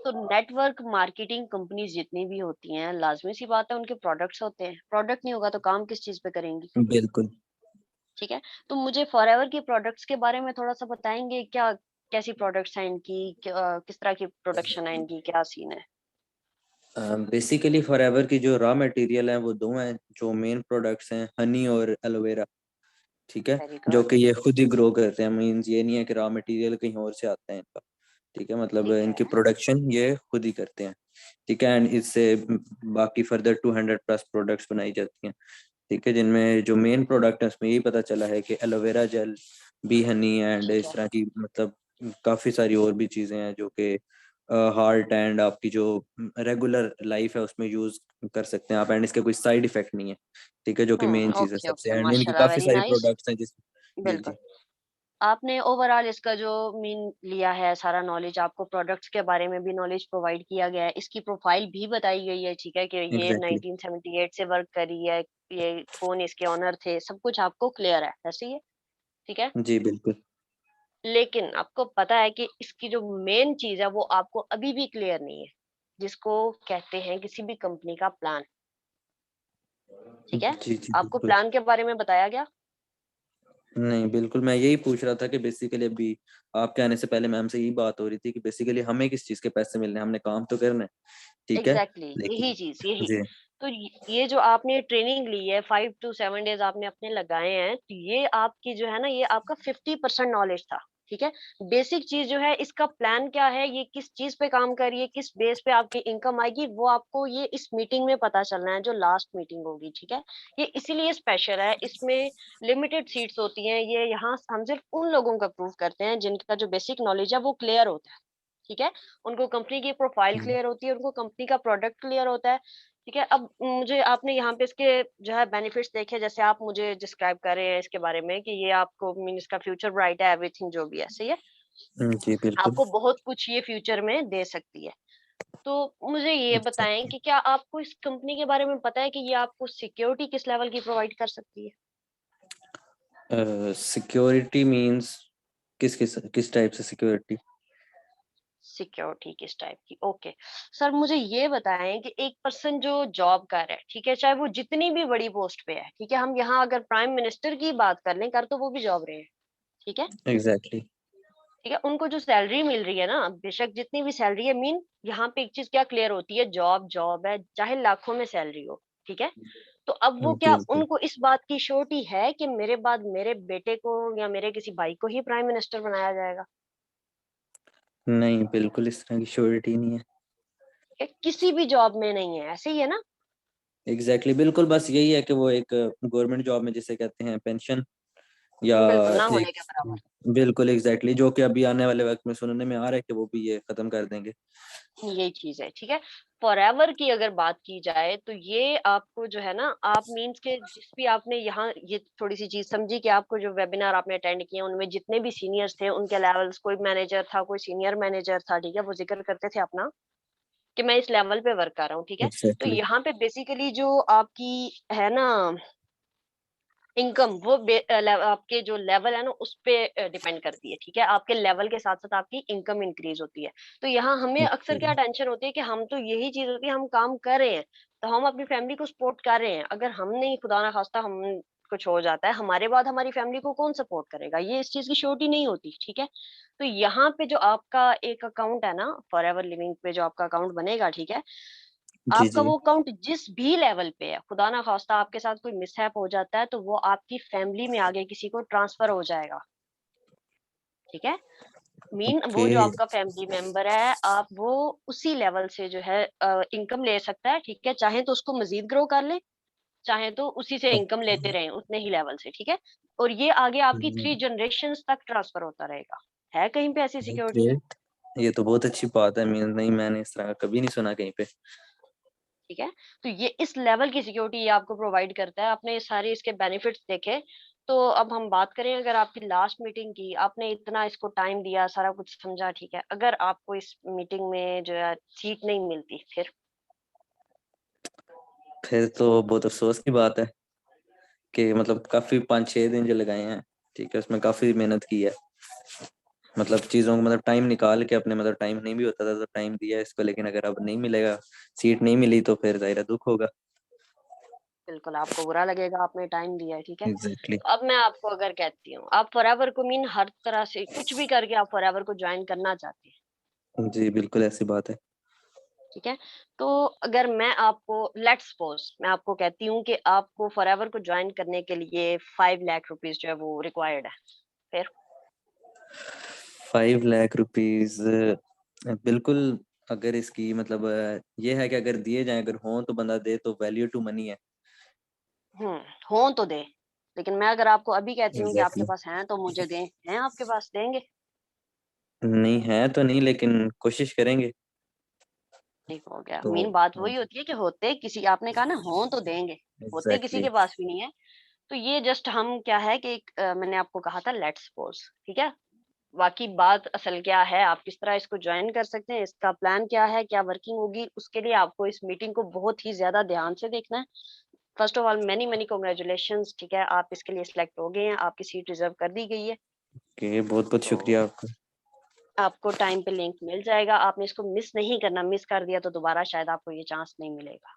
तो नेटवर्क मार्केटिंग कंपनीज़ जितनी भी होती हैं, लाज़मी सी बात है उनके प्रोडक्ट्स होते हैं, प्रोडक्ट नहीं होगा तो काम किस चीज़ पे करेंगी? बिल्कुल। ठीक है, तो मुझे फॉरएवर की प्रोडक्ट्स के बारे में थोड़ा-सा बताएँगे? क्या कैसी प्रोडक्ट्स हैं इनकी? किस तरह की प्रोडक्शन है इनकी? क्या सीन है? बेसिकली फॉरएवर की जो रॉ मटेरियल है वो दो हैं, जो मेन प्रोडक्ट्स हैं, हनी और एलोवेरा। ठीक है, वेरी जो गुड, कि ये खुद ही ग्रो करते हैं। मीन्स ये नहीं है कि रॉ मटेरियल कहीं और से आता है इनका। ठीक है, मतलब ठीक है, इनकी प्रोडक्शन ये खुद ही करते हैं। ठीक है, एंड इससे बाकी फर्दर 200 प्लस प्रोडक्ट्स बनाई जाती हैं। ठीक है, जिनमें जो मेन प्रोडक्ट है उसमें यही पता चला है कि aloe vera gel, B Honey, and ठीक इस है। तरह की मतलब काफ़ी सारी और भी चीज़ें हैं जो कि हार्ट एंड आपकी जो रेगुलर लाइफ है उसमें यूज़ कर सकते हैं आप, एंड इसके कोई साइड इफेक्ट नहीं है। ठीक है, जो कि मेन चीज़ है ओके, सबसे, ओके, एंड इनकी माशाल्लाह काफ़ी वेरी सारी नाइस। प्रोडक्ट्स हैं जिस। जी बिल्कुल। जी। आपने ओवरऑल इसका जो मीन लिया है, सारा नॉलेज आपको प्रोडक्ट्स के बारे में भी नॉलेज प्रोवाइड किया गया है। इसकी प्रोफाइल भी बताई गई है, ठीक है, कि ये एग्जैक्टली। 1978 से वर्क कर रही है, ये कौन इसके ओनर थे, सब कुछ आपको क्लियर है, ऐसे ही है? ठीक है? जी बिल्कुल। लेकिन आपको पता है कि इसकी जो मेन चीज़ है, वो आपको अभी भी क्लियर नहीं है, जिसको कहते हैं किसी भी कंपनी का प्लान, ठीक है? जी जी आपको बिल्कुल। प्लान के बारे में बताया गया? नहीं बिल्कुल, मैं यही पूछ रहा था कि बेसिकली अभी आपके आने से पहले मैम से यही बात हो रही थी कि बेसिकली हमें किस चीज़ के पैसे मिलने हैं, हमने काम तो करना है। ठीक है, एग्ज़ैक्टली यही लेकिन चीज़, यही। जी। तो ये जो आपने ट्रेनिंग ली है 5 टू 7 डेज़ आपने अपने लगाए हैं, तो ये आपकी जो है ना, ये आपका 50% नॉलेज था, ठीक है? बेसिक चीज़ जो है, इसका प्लान क्या है, ये किस चीज़ पे काम कर रही है, किस बेस पे आपकी इनकम आएगी, वो आपको ये इस मीटिंग में पता चलना है, जो लास्ट मीटिंग होगी, ठीक है? ये इसीलिए स्पेशल है, इसमें लिमिटेड सीट्स होती हैं, ये यहाँ हम सिर्फ़ उन लोगों को अप्रूव करते हैं, जिनका जो बेसिक नॉलेज है, वो क्लियर होता है। ठीक है? उनको कंपनी की प्रोफाइल हम्म, क्लियर होती है, उनको कंपनी का प्रोडक्ट क्लियर होता है, ठीक है? अब मुझे आपने यहाँ पे इसके जो है बेनिफिट्स देखे, जैसे आप मुझे डिस्क्राइब कर रहे हैं इसके बारे में कि ये आपको मीन इसका फ्यूचर ब्राइट है, एवरीथिंग जो भी है, सही है? जी बिल्कुल। आपको बहुत कुछ ये फ्यूचर में दे सकती है। तो मुझे ये बताएँ एग्जैक्टली। कि क्या आपको इस कंपनी के बारे में पता है कि ये आपको सिक्योरिटी किस लेवल की प्रोवाइड कर सकती है? सिक्योरिटी मींस किस टाइप से सिक्योरिटी? सिक्योरिटी किस टाइप की? ओके। सर मुझे ये बताएँ कि एक पर्सन जो जॉब कर रहा है, ठीक है? चाहे वो जितनी भी बड़ी पोस्ट पे है, ठीक है? हम यहाँ अगर प्राइम मिनिस्टर की बात कर लें, कर तो वो भी जॉब रहे हैं, ठीक है? एग्जैक्टली। ठीक है? उनको जो सैलरी मिल रही है ना, बेशक जितनी भी सैलरी है, मीन यहाँ पे एक चीज़ क्या क्लियर होती है, जॉब जॉब है, चाहे लाखों में सैलरी हो, ठीक है? तो अब वो क्या बिल्कुल। उनको इस बात की श्योरिटी है कि मेरे बाद मेरे बेटे को या मेरे किसी भाई को ही प्राइम मिनिस्टर बनाया जाएगा? नहीं बिल्कुल इस तरह की श्योरिटी नहीं है। किसी भी जॉब में नहीं है, ऐसे ही है ना? एग्जैक्टली बिल्कुल, बस यही है कि वो एक गवर्नमेंट जॉब में जिसे कहते हैं पेंशन, या बिल्कुल, ना होने एक के बराबर। बिल्कुल एग्जैक्टली, जो कि अभी आने वाले वक्त में सुनने में आ रहा है कि वो भी ये खत्म कर देंगे। यही चीज है, ठीक है। फॉरएवर की अगर बात की जाए तो ये आपको जो है ना, आप मीन्स के जिस भी आपने यहाँ ये थोड़ी सी चीज समझी कि आपको जो वेबिनार आपने अटेंड किए उनमें जितने भी सीनियर्स थे उनके लेवल्स, कोई मैनेजर था, कोई सीनियर मैनेजर था, ठीक है, वो जिक्र करते थे अपना कि मैं इस लेवल पे वर्क कर रहा हूँ, ठीक है। तो एग्जैक्टली। यहाँ पे बेसिकली जो आपकी है ना इनकम, वो आपके जो लेवल है ना उस पे डिपेंड करती है, ठीक है। आपके लेवल के साथ साथ आपकी इनकम इंक्रीज होती है। तो यहाँ हमें अक्सर क्या टेंशन होती है कि हम तो यही चीज होती है, हम काम कर रहे हैं तो हम अपनी फैमिली को सपोर्ट कर रहे हैं, अगर हम नहीं, खुदा ना खास्ता हम कुछ हो जाता है हमारे बाद, हमारी फैमिली को कौन सपोर्ट करेगा, ये इस चीज की श्योरिटी नहीं होती, ठीक है। तो यहाँ पे जो आपका एक अकाउंट है ना फॉर एवर लिविंग पे, जो आपका अकाउंट बनेगा, ठीक है, जी आपका जी। वो अकाउंट जिस भी लेवल पे है, खुदा ना खास्ता आपके साथ कोई मिसहैप हो जाता है तो वो आपकी फैमिली में आगे किसी को ट्रांसफर हो जाएगा, ठीक है। वो ओके। जो आपका फैमिली मेंबर है, आप वो उसी लेवल से जो है इनकम ले सकता है, ठीक है। चाहे तो उसको मजीद ग्रो कर ले, चाहे तो उसी से इनकम लेते रहें उतने ही लेवल से, ठीक है। और ये आगे आपकी 3 जनरेशंस तक ट्रांसफर होता रहेगा। है कहीं पे ऐसी सिक्योरिटी? ग्रेट। ये तो बहुत अच्छी बात है, मीन नहीं, मैंने इस तरह का कभी नहीं सुना कहीं पे। ठीक है। तो ये इस लेवल की सिक्योरिटी ये आपको प्रोवाइड करता है। आपने ये सारे इसके बेनिफिट्स देखे, तो अब हम बात करें, अगर आपकी लास्ट मीटिंग की, आपने इतना इसको टाइम दिया, सारा कुछ समझा, ठीक है, अगर आपको इस मीटिंग में जो है सीट नहीं मिलती, फिर तो बहुत अफसोस की बात है कि मतलब काफी 5-6 दिन जो लगाए हैं, ठीक है, उसमें काफी मेहनत की है, मतलब चीजों को मतलब टाइम निकाल के अपने, मतलब टाइम नहीं भी होता था तो टाइम दिया इसको, लेकिन अगर अब नहीं मिलेगा, सीट नहीं मिली तो फिर जाहिर है दुख होगा। बिल्कुल आपको बुरा लगेगा, आपने टाइम दिया है, ठीक है। एग्जैक्टली। तो अब मैं आपको अगर कहती हूँ, आप फॉरएवर को मीन हर तरह से कुछ भी करके आप फॉरएवर को ज्वाइन करना चाहते हैं, जी बिल्कुल ऐसी बात है। ठीक है। तो अगर मैं आपको, लेट्स सपोज मैं आपको कहती हूँ कि आपको फॉरएवर को ज्वाइन करने के लिए 5 लाख रुपीज जो है वो रिक्वायर्ड है, फिर 5 लाख रुपीज, बिल्कुल। अगर इसकी मतलब ये है कि अगर दिए जाए, अगर हों तो बंदा दे, तो वैल्यू टू मनी है। हम्म, हो तो दे। लेकिन मैं अगर आपको अभी कहती हूँ कि आपके एग्जैक्टली। पास हैं तो मुझे दें, हैं आपके पास, देंगे? नहीं है तो नहीं, लेकिन कोशिश करेंगे। ठीक हो गया। तो मेन बात वही होती है कि होते किसी, आपने कहा ना हो तो देंगे, होते किसी एग्जैक्टली। के पास भी नहीं है। तो ये जस्ट हम क्या है कि मैंने आपको कहा था लेट्स सपोज, ठीक है। बाकी बात असल क्या है, आप किस तरह इसको ज्वाइन कर सकते हैं, इसका प्लान क्या है, क्या वर्किंग होगी, उसके लिए आपको इस मीटिंग को बहुत ही ज्यादा ध्यान से देखना है। First of all many many congratulations, ठीक है, आप इसके लिए सिलेक्ट हो गए हैं, आपकी सीट रिजर्व कर दी गई है। ओके, बहुत बहुत तो शुक्रिया आपका। आपको टाइम पे लिंक मिल जाएगा, आपने इसको मिस नहीं करना, मिस कर दिया तो दोबारा शायद आपको ये चांस नहीं मिलेगा।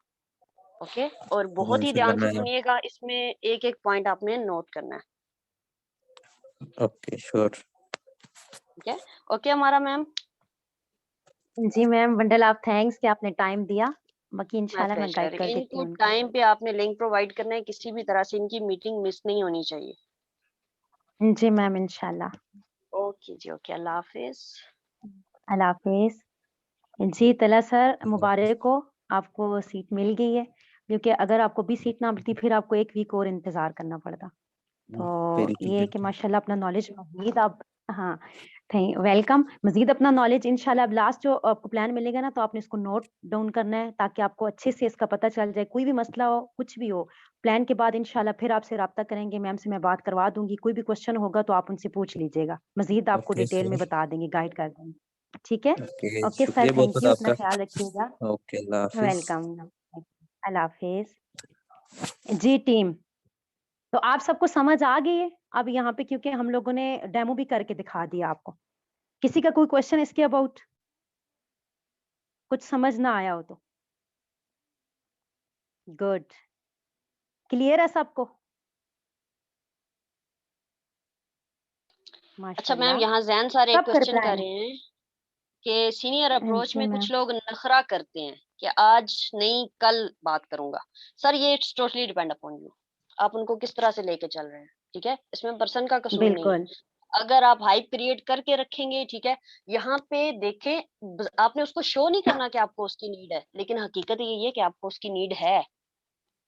ओके, और बहुत ही इंशाल्लाह ध्यान से मैं। सुनिएगा, इसमें एक एक पॉइंट आपने नोट करना है, ओके श्योर। ठीक है। ओके हमारा मैम, जी मैम, वंडल आप थैंक्स कि आपने टाइम दिया। बाकी माय इंशाल्लाह मैं गाइड प्लेजर। कर देती इनको हूँ उनको। टाइम पे आपने लिंक प्रोवाइड करना है, किसी भी तरह से इनकी मीटिंग मिस नहीं होनी चाहिए। जी मैम, इंशाल्लाह। ओके जी, ओके, अल्लाह हाफिज। अल्लाह हाफिज। जी तला सर, मुबारक हो, आपको सीट मिल गई है। क्योंकि अगर आपको भी सीट ना मिलती फिर आपको 1 वीक और इंतजार करना पड़ता। तो बिल्कुल ये है कि बिल्कुल। माशाल्लाह अपना नॉलेज मज़ीद आप, हाँ, थैंक वेलकम। मज़ीद अपना नॉलेज इंशाल्लाह अब लास्ट जो आपको प्लान मिलेगा ना, तो आपने इसको नोट डाउन करना है ताकि आपको अच्छे से इसका पता चल जाए। कोई भी मसला हो, कुछ भी हो, प्लान के बाद इंशाल्लाह फिर आपसे राब्ता करेंगे, मैम से मैं बात करवा दूँगी। कोई भी क्वेश्चन होगा तो आप उनसे पूछ लीजिएगा। मज़ीद आपको ओके डिटेल में श्योर। बता देंगे, गाइड कर देंगे। ठीक है? ओके ओके सर, शुक्रिया बहुत थैंक बहुत यू। अपना आपका। ख़्याल रखिएगा। ओके अल्लाह हाफिज। वेलकम। अल्लाह हाफ़िज़। जी टीम, तो आप सबको समझ आ गई है? अब यहाँ पे क्योंकि हम लोगों ने डेमो भी करके दिखा दिया आपको। किसी का कोई क्वेश्चन इसके अबाउट? कुछ समझ ना आया हो तो? गुड। क्लियर है सबको? अच्छा मैम, माशाल्लाह। यहाँ जैन सर एक कब कर क्वेश्चन कर प्लान है? रहे हैं कि सीनियर अप्रोच जी में मैम। कुछ लोग नखरा करते हैं कि आज नहीं कल बात करूंगा। सर ये it's totally depend upon you, आप उनको किस तरह से लेके चल रहे हैं, ठीक है। इसमें पर्सन का कसूर नहीं है। बिल्कुल। अगर आप हाइप क्रिएट करके रखेंगे, ठीक है, यहाँ पे देखें, आपने उसको शो नहीं करना कि आपको उसकी नीड है, लेकिन हकीकत यही है कि आपको उसकी नीड है,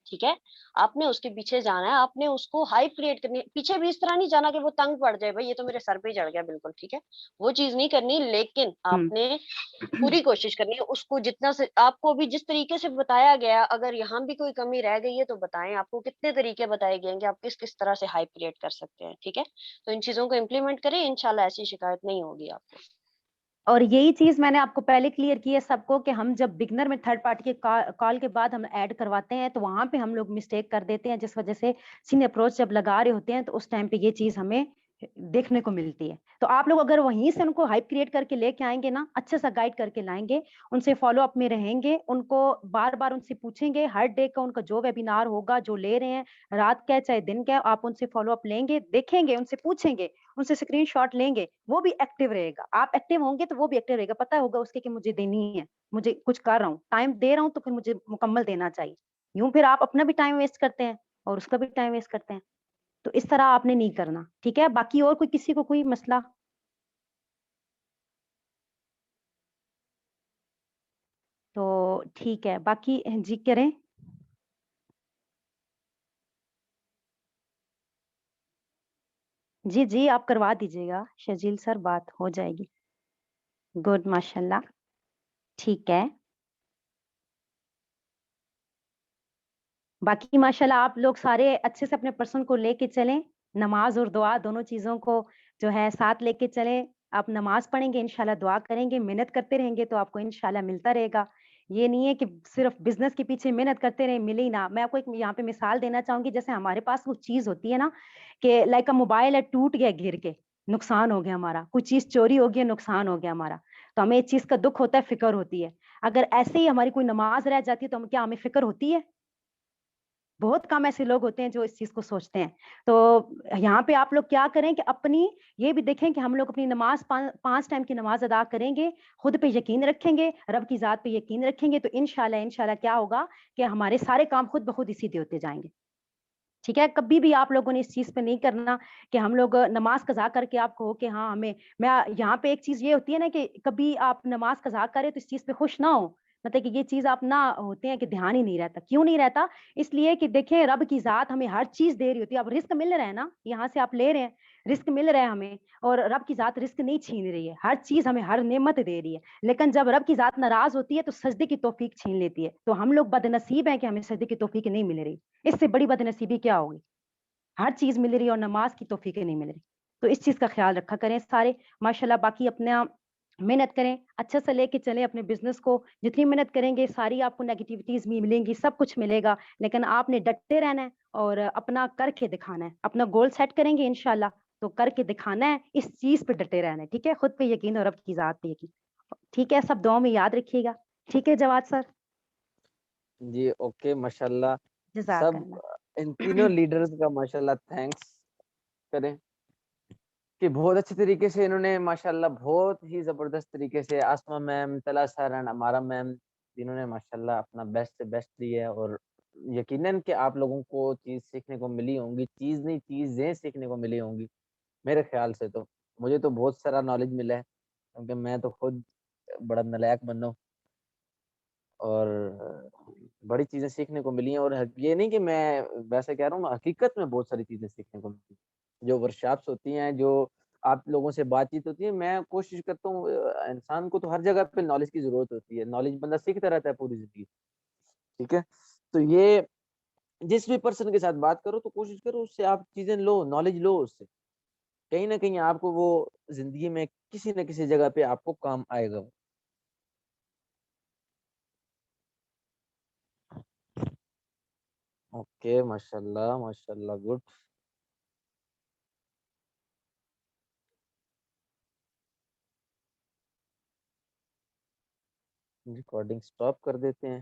ठीक है, आपने उसके पीछे जाना है, आपने उसको हाइप क्रिएट करनी है। पीछे भी इस तरह नहीं जाना कि वो तंग पड़ जाए, भाई ये तो मेरे सर पे ही चढ़ गया बिल्कुल, ठीक है, वो चीज नहीं करनी। लेकिन आपने पूरी कोशिश करनी है उसको जितना से, आपको भी जिस तरीके से बताया गया, अगर यहाँ भी कोई कमी रह गई है तो बताएं, आपको कितने तरीके बताए गए हैं कि आप किस किस तरह से हाइप क्रिएट कर सकते हैं, ठीक है। तो इन चीजों को इम्प्लीमेंट करें, इंशाल्लाह ऐसी शिकायत नहीं होगी आपको। और यही चीज मैंने आपको पहले क्लियर की है सबको कि हम जब बिगनर में थर्ड पार्टी के कॉल के बाद हम ऐड करवाते हैं तो वहां पे हम लोग मिस्टेक कर देते हैं, जिस वजह से सीनियर अप्रोच जब लगा रहे होते हैं तो उस टाइम पे ये चीज हमें देखने को मिलती है। तो आप लोग अगर वहीं से उनको हाइप क्रिएट करके लेके आएंगे ना, अच्छे से गाइड करके लाएंगे, उनसे फॉलो अप में रहेंगे, उनको बार बार उनसे पूछेंगे, हर डे का उनका जो वेबिनार होगा जो ले रहे हैं, रात का है चाहे दिन का है, आप उनसे फॉलो अप लेंगे, देखेंगे, उनसे पूछेंगे, उनसे स्क्रीनशॉट लेंगे, वो भी एक्टिव रहेगा। आप एक्टिव होंगे तो वो भी एक्टिव रहेगा, पता होगा उसके कि मुझे देनी है, मुझे कुछ कर रहा हूँ, टाइम दे रहा हूँ तो फिर मुझे मुकम्मल देना चाहिए। यूं फिर आप अपना भी टाइम वेस्ट करते हैं और उसका भी टाइम वेस्ट करते हैं। तो इस तरह आपने नहीं करना, ठीक है। बाकी और कोई किसी को कोई मसला? तो ठीक है, बाकी जी करें। जी जी आप करवा दीजिएगा शजील सर, बात हो जाएगी। गुड, माशाल्लाह, ठीक है। बाकी माशाल्लाह आप लोग सारे अच्छे से अपने पर्सन को लेके चलें, नमाज और दुआ दोनों चीज़ों को जो है साथ लेके चलें। आप नमाज पढ़ेंगे, इंशाल्लाह दुआ करेंगे, मेहनत करते रहेंगे तो आपको इंशाल्लाह मिलता रहेगा। ये नहीं है कि सिर्फ बिज़नेस के पीछे मेहनत करते रहें, मिले ही ना। मैं आपको एक यहाँ पे मिसाल देना चाहूँगी, जैसे हमारे पास वो चीज़ होती है ना कि लाइक मोबाइल है, टूट गया गिर के, नुकसान हो गया हमारा, कोई चीज़ चोरी हो गई, नुकसान हो गया हमारा, तो हमें इस चीज़ का दुःख होता है, फ़िक्र होती है। अगर ऐसे ही हमारी कोई नमाज़ रह जाती है तो हम क्या हमें फ़िक्र होती है? बहुत कम ऐसे लोग होते हैं जो इस चीज़ को सोचते हैं। तो यहाँ पे आप लोग क्या करें कि अपनी ये भी देखें कि हम लोग अपनी नमाज़ 5 टाइम की नमाज़ अदा करेंगे, खुद पे यकीन रखेंगे, रब की ज़ात पे यकीन रखेंगे, तो इंशाल्लाह इंशाल्लाह क्या होगा कि हमारे सारे काम खुद ब खुद ही सीधे होते जाएँगे। ठीक है? कभी भी आप लोगों ने इस चीज़ पे नहीं करना कि हम लोग नमाज़ कज़ा करके आप कहो कि हाँ, हमें मैं यहाँ पे एक चीज़ ये होती है ना कि कभी आप नमाज़ कज़ा करें तो इस चीज़ पे खुश ना हो। मतलब कि ये चीज़ आप ना होते हैं कि ध्यान ही नहीं रहता। क्यों नहीं रहता? इसलिए कि देखें रब की ज़ात हमें हर चीज़ दे रही होती है। अब रिज़्क मिल रहा है ना, यहाँ से आप ले रहे हैं, रिज़्क मिल रहा है हमें और रब की ज़ात रिज़्क नहीं छीन रही है। हर चीज़ हमें हर नेमत दे रही है। लेकिन जब रब की ज़ात नाराज़ होती है तो सजदे की तौफ़ीक छीन लेती है। तो हम लोग बदनसीब हैं कि हमें सजदे की तौफ़ीक नहीं मिल रही। इससे बड़ी बदनसीबी क्या होगी? हर चीज़ मिल रही है और नमाज़ की तौफ़ीक़ें नहीं मिल रही। तो इस चीज़ का ख़्याल रखा करें सारे। माशाल्लाह बाकी अपना मेहनत करें, अच्छे से लेके चलें अपने बिज़नेस को। जितनी मेहनत करेंगे सारी आपको नेगेटिविटीज़ भी मिलेंगी, सब कुछ मिलेगा। लेकिन आपने डटे रहना है और अपना करके दिखाना है। अपना गोल सेट करेंगे इंशाल्लाह, तो करके दिखाना है, इस चीज़ पे डटे रहना है, ठीक है? खुद पे यकीन और रब की ज़ात पे यकीन। ठीक है, सब दुआ में याद रखिएगा। ठीक है जवाद सर? जी, ओके, माशाल्लाह। सब जज़ाकल्लाह। इन तीनों लीडर्स का माशाल्लाह थैंक्स करें कि बहुत अच्छे तरीके से इन्होंने माशाल्लाह बहुत ही ज़बरदस्त तरीके से आसमा मैम, तला सर एंड अमारा मैम तीनों ने माशाल्लाह अपना बेस्ट से बेस्ट दिया है और यकीनन कि आप लोगों को चीज़ सीखने को मिली होंगी, चीज़ नहीं चीज़ें सीखने को मिली होंगी, मेरे ख़्याल से तो। मुझे तो बहुत सारा नॉलेज मिला है, क्योंकि मैं तो खुद बड़ा नालायक बंदा हूँ और बड़ी चीज़ें सीखने को मिली हैं और ये नहीं कि मैं वैसे कह रहा हूँ, हकीकत में बहुत सारी चीज़ें सीखने को मिली। जो वर्कशॉप्स होती हैं, जो आप लोगों से बातचीत होती है, मैं कोशिश करता हूँ इंसान को तो हर जगह पे नॉलेज की ज़रूरत होती है। नॉलेज बंदा सीखता रहता है पूरी ज़िंदगी, ठीक है? तो ये जिस भी पर्सन के साथ बात करो तो कोशिश करो उससे आप चीज़ें लो, नॉलेज लो उससे। कहीं न कहीं आपको वो ज़िंदगी में किसी न किसी जगह पे आपको काम आएगा वो। ओके, माशाल्लाह, माशाल्लाह, गुड। रिकॉर्डिंग स्टॉप कर देते हैं।